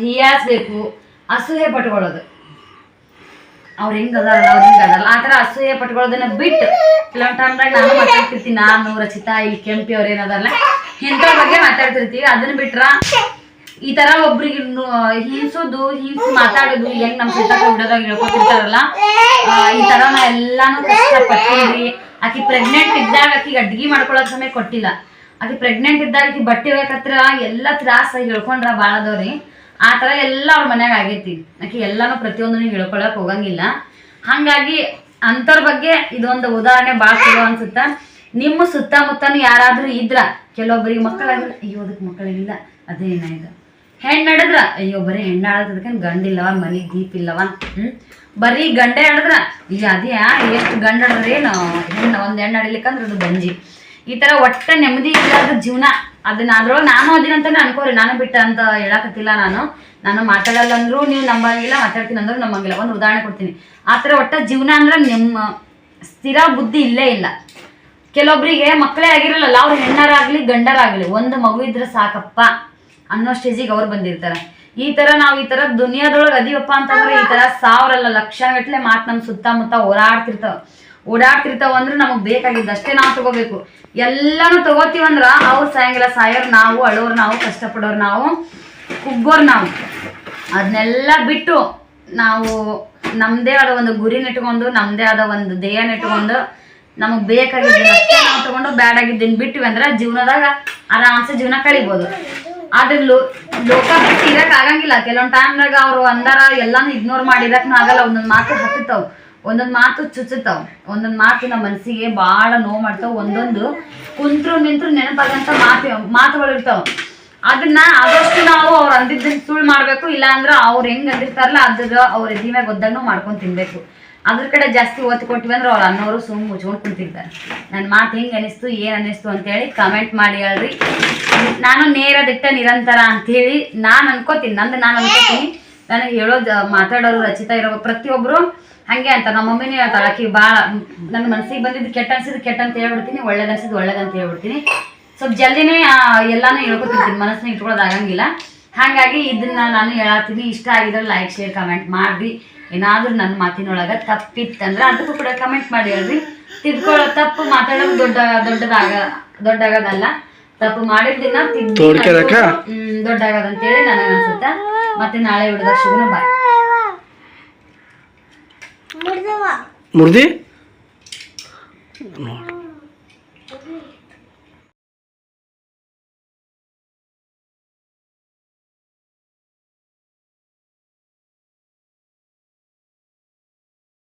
ಹೀಯಾಳಿಸ್ಬೇಕು, ಅಸೂಹೆ ಪಟ್ಕೊಳ್ಳೋದು, ಅವ್ರ ಹಿಂಗದಾರಲ್ಲ ಅವ್ರ ಹಿಂಗದಲ್ಲ ಆ ತರ ಅಸೂಹೆ ಪಟ್ಕೊಳ್ಳೋದನ್ನ ಬಿಟ್ಟು ಕೆಲವೊಂದ್ ಟೈಮ್ದಾಗ ನಾನು ಮಾತಾಡ್ತಿರ್ತೀನಿ. ನಾನು ರಚಿತಾ ಈ ಕೆಂಪಿ ಅವ್ರ ಏನದಲ್ಲ ಇಂಥ ಬಗ್ಗೆ ಮಾತಾಡ್ತಿರ್ತೀವಿ. ಅದನ್ನ ಬಿಟ್ರ ಈ ತರ ಒಬ್ರಿಗೆ ಹಿಂಸು ಮಾತಾಡೋದು ಹೆಂಗ್ ನಮ್ ಸಿದ್ಧಾರ್ಥ ವಿಡಿಯೋದಾಗ ಹೇಳ್ಕೊತಿರ್ತಾರಲ್ಲ, ಈ ತರ ನಾ ಎಲ್ಲಾನು ಕಷ್ಟ ಪಟ್ಟಿದ್ವಿ. ಆಕಿ ಪ್ರೆಗ್ನೆಂಟ್ ಇದ್ದಾಗ ಆಕಿಗೆ ಅಡ್ಗಿ ಮಾಡ್ಕೊಳಕ್ ಸಮಯ ಕೊಟ್ಟಿಲ್ಲ. ಆಕಿ ಪ್ರೆಗ್ನೆಂಟ್ ಇದ್ದಾಗ ಆಕಿ ಬಟ್ಟೆ ಹೋಗಕತ್ರ ಎಲ್ಲಾ ತ್ರಾಸ ಹೇಳ್ಕೊಂಡ್ರ ಬಾಳದವ್ರಿ. ಆ ತರ ಎಲ್ಲ ಅವ್ರ ಮನ್ಯಾಗ ಆಗೈತಿ. ಆಕಿ ಎಲ್ಲಾನು ಪ್ರತಿಯೊಂದನ್ನು ಹೇಳ್ಕೊಳಕ್ ಹೋಗಂಗಿಲ್ಲ. ಹಂಗಾಗಿ ಅಂತವ್ರ ಬಗ್ಗೆ ಇದೊಂದು ಉದಾಹರಣೆ ಬಾಳ ಚಲೋ ಅನ್ಸುತ್ತ. ನಿಮ್ಮ ಸುತ್ತಮುತ್ತನು ಯಾರಾದ್ರೂ ಇದ್ರ ಕೆಲವೊಬ್ಬರಿಗೆ ಮಕ್ಕಳಾಗಿಲ್ಲ, ಅಯ್ಯೋ ಅದಕ್ಕೆ ಮಕ್ಕಳಿಗಿಲ್ಲ, ಅದೇ ಏನಾಯ್ತು. ಹೆಣ್ಣು ನಡೆದ್ರ ಅಯ್ಯೋ ಬರೀ ಹೆಣ್ಣು ಆಡೋದಕ್ಕೆ ಗಂಡಿಲ್ಲವ, ಮನೆಗೆ ದೀಪ ಇಲ್ಲವ, ಬರೀ ಗಂಡೆ ಆಡಿದ್ರ ಈಗ ಅದೇ ಎಷ್ಟು ಗಂಡ ಆಡಿದ್ರೇನು ಹೆಣ್ಣು ಒಂದ್ ಹೆಣ್ಣು ಆಡಿಲಿಕ್ಕಂದ್ರೆ ಅದು ಗಂಜಿ. ಈ ತರ ಒಟ್ಟ ನೆಮ್ಮದಿ ಇಲ್ಲದ ಜೀವನ. ಅದನ್ನ ಅದ್ರೊಳಗೆ ನಾನು ಅದಿನಂತಾನೆ ಅನ್ಕೋರಿ. ನಾನು ಬಿಟ್ಟ ಅಂತ ಹೇಳಕತ್ತಿಲ್ಲ. ನಾನು ಮಾತಾಡಲ್ಲ ಅಂದ್ರು ನೀವು ನಂಬಂಗಿಲ್ಲ, ಮಾತಾಡ್ತೀನಿ ಅಂದ್ರು ನಂಬಂಗಿಲ್ಲ. ಒಂದು ಉದಾಹರಣೆ ಕೊಡ್ತೀನಿ. ಆ ಥರ ಒಟ್ಟ ಜೀವನ ಅಂದ್ರೆ ನಿಮ್ಮ ಸ್ಥಿರ ಬುದ್ಧಿ ಇಲ್ಲೇ ಇಲ್ಲ. ಕೆಲವೊಬ್ರಿಗೆ ಮಕ್ಕಳೇ ಆಗಿರಲ್ಲ, ಅವ್ರು ಹೆಣ್ಣರಾಗ್ಲಿ ಗಂಡರಾಗ್ಲಿ ಒಂದು ಮಗು ಇದ್ರೆ ಸಾಕಪ್ಪ ಅನ್ನೋ ಸ್ಟೇಜಿಗೆ ಅವ್ರು ಬಂದಿರ್ತಾರೆ. ಈ ತರ ನಾವು ಈ ತರ ದುನಿಯಾದೊಳಗೆ ಅದೀವಪ್ಪ ಅಂತಂದ್ರೆ ಈ ತರ 1000 ಅಲ್ಲ ಲಕ್ಷಗಟ್ಲೆ ಮಾತು ನಮ್ಮ ಸುತ್ತಮುತ್ತ ಓಡಾಡ್ತಿರ್ತಾವ ಅಂದ್ರೆ ನಮಗ್ ಬೇಕಾಗಿದ್ದು ಅಷ್ಟೇ ನಾವು ತಗೋಬೇಕು. ಎಲ್ಲಾನು ತಗೋತೀವಂದ್ರ ಅವ್ರು ಸಾಯಂಗಿಲ್ಲ, ಸಾಯೋರು ನಾವು, ಅಳೋರು ನಾವು, ಕಷ್ಟಪಡೋರು ನಾವು, ಕುಗ್ಗೋರು ನಾವು. ಅದನ್ನೆಲ್ಲ ಬಿಟ್ಟು ನಾವು ನಮ್ದೇ ಆದ ಒಂದು ಗುರಿನ ಇಟ್ಕೊಂಡು, ನಮ್ದೇ ಆದ ಒಂದು ದೇಹನ ಇಟ್ಕೊಂಡು, ನಮಗ್ ಬೇಕಾಗಿದ್ದನ್ನ ಅಷ್ಟೇ ನಾವು ತಗೊಂಡು ಬ್ಯಾಡ್ ಆಗಿದ್ದನ್ ಬಿಟ್ಟಿವಿ ಅಂದ್ರೆ ಜೀವನದಾಗ ಆರಾಮ್ಸೆ ಜೀವನ ಕಳಿಬೋದು. ಆದ್ರೆ ಲೋಕ ಬಿಟ್ಟು ಇರಕ್ ಆಗಂಗಿಲ್ಲ. ಕೆಲವೊಂದ್ ಟೈಮ್ನಾಗ ಅವ್ರು ಅಂದಾರ ಎಲ್ಲಾನು ಇಗ್ನೋರ್ ಮಾಡಿರಕ್ನು ಆಗಲ್ಲ. ಒಂದೊಂದ್ ಮಾತು ಹತ್ತತಾವ್, ಒಂದೊಂದ್ ಮಾತು ಚುಚ್ಚತಾವ್, ಒಂದೊಂದ್ ಮಾತು ನಮ್ಮ ಮನಸ್ಸಿಗೆ ಬಹಳ ನೋವು ಮಾಡ್ತಾವ. ಒಂದೊಂದು ಕುಂತ್ರು ನಿಂತ್ರು ನೆನಪಾಗಂತ ಮಾತುಗಳು ಇರ್ತಾವ. ಅದನ್ನ ಆದಷ್ಟು ನಾವು ಅವ್ರು ಅಂದಿದ್ದನ್ನ ಸುಳ್ಳು ಮಾಡ್ಬೇಕು. ಇಲ್ಲ ಅಂದ್ರೆ ಅವ್ರು ಹೆಂಗ್ ಅಂದಿರ್ತಾರಲ್ಲ ಅದ್ರ ಅವ್ರ ಎದಿ ಮ್ಯಾಗ ಒದ್ದಾಗೂ ಮಾಡ್ಕೊಂಡ್ ತಿನ್ಬೇಕು. ಅದ್ರ ಕಡೆ ಜಾಸ್ತಿ ಒತ್ತು ಕೊಟ್ಟಿವಿ ಅಂದ್ರೆ ಅವ್ರು ಅನ್ನೋರು ಸುಮ್ಮ ಮುಚ್ಕೊಂಡು ಕುಂತಿರ್ತಾರೆ. ನನ್ನ ಮಾತು ಹೆಂಗೆ ಅನಿಸ್ತು, ಏನು ಅನ್ನಿಸ್ತು ಅಂತೇಳಿ ಕಮೆಂಟ್ ಮಾಡಿ ಹೇಳ್ರಿ. ನಾನು ನೇರ ದಿಟ್ಟ ನಿರಂತರ ಅಂತೇಳಿ ನಾನು ಅನ್ಕೋತೀನಿ. ನಾನು ಅನ್ಕೋತೀನಿ. ನನಗೆ ಹೇಳೋದು ಮಾತಾಡೋರು ರಚಿತಾ ಇರೋ ಪ್ರತಿಯೊಬ್ಬರು ಹಂಗೆ ಅಂತ. ನಮ್ಮ ಮಮ್ಮಿನೇ ಹೇಳ್ತಾಳೆ, ಆಕಿ ಭಾಳ ನನ್ನ ಮನಸ್ಸಿಗೆ ಬಂದಿದ್ದು ಕೆಟ್ಟ ಅನ್ಸಿದ್ದು ಕೆಟ್ಟ ಅಂತ ಹೇಳ್ಬಿಡ್ತೀನಿ, ಒಳ್ಳೇದು ಅನ್ಸಿದ್ದು ಒಳ್ಳೇದಂತ ಹೇಳ್ಬಿಡ್ತೀನಿ. ಸ್ವಲ್ಪ ಜಲ್ದಿನೇ ಎಲ್ಲಾನು ಹೇಳ್ಕೊತಿರ್ತೀನಿ, ಮನಸ್ಸಿನ ಇಟ್ಕೊಳ್ಳೋದು ಆಗಂಗಿಲ್ಲ. ಹಾಗಾಗಿ ಇದನ್ನ ನಾನು ಹೇಳತ್ತೀನಿ. ಇಷ್ಟ ಆಗಿದ್ರೆ ಲೈಕ್ ಶೇರ್ ಕಮೆಂಟ್ ಮಾಡ್ರಿ. ಏನಾದ್ರೂ ನನ್ನ ಮಾತಿನೊಳಗೆ ತಪ್ಪಿತ್ತಂದ್ರೆ ಅದಕ್ಕೂ ಕೂಡ ಕಮೆಂಟ್ ಮಾಡಿ ಹೇಳ್ರಿ. ತಿದ್ಕೊಳ್ಳೋ ತಪ್ಪು ಮಾತಾಡೋದು ದೊಡ್ಡಾಗದಲ್ಲ, ತಪ್ಪು ಮಾಡಿದ್ದನ್ನ ದೊಡ್ಡಾಗದಂತೇಳಿ ನನಗೆ ಅನ್ಸುತ್ತ. ಮತ್ತೆ ನಾಳೆ ಹಿಡಿದಾಗ ಶಿವನು ಬಾಯ್ ಮುರ್ದಿ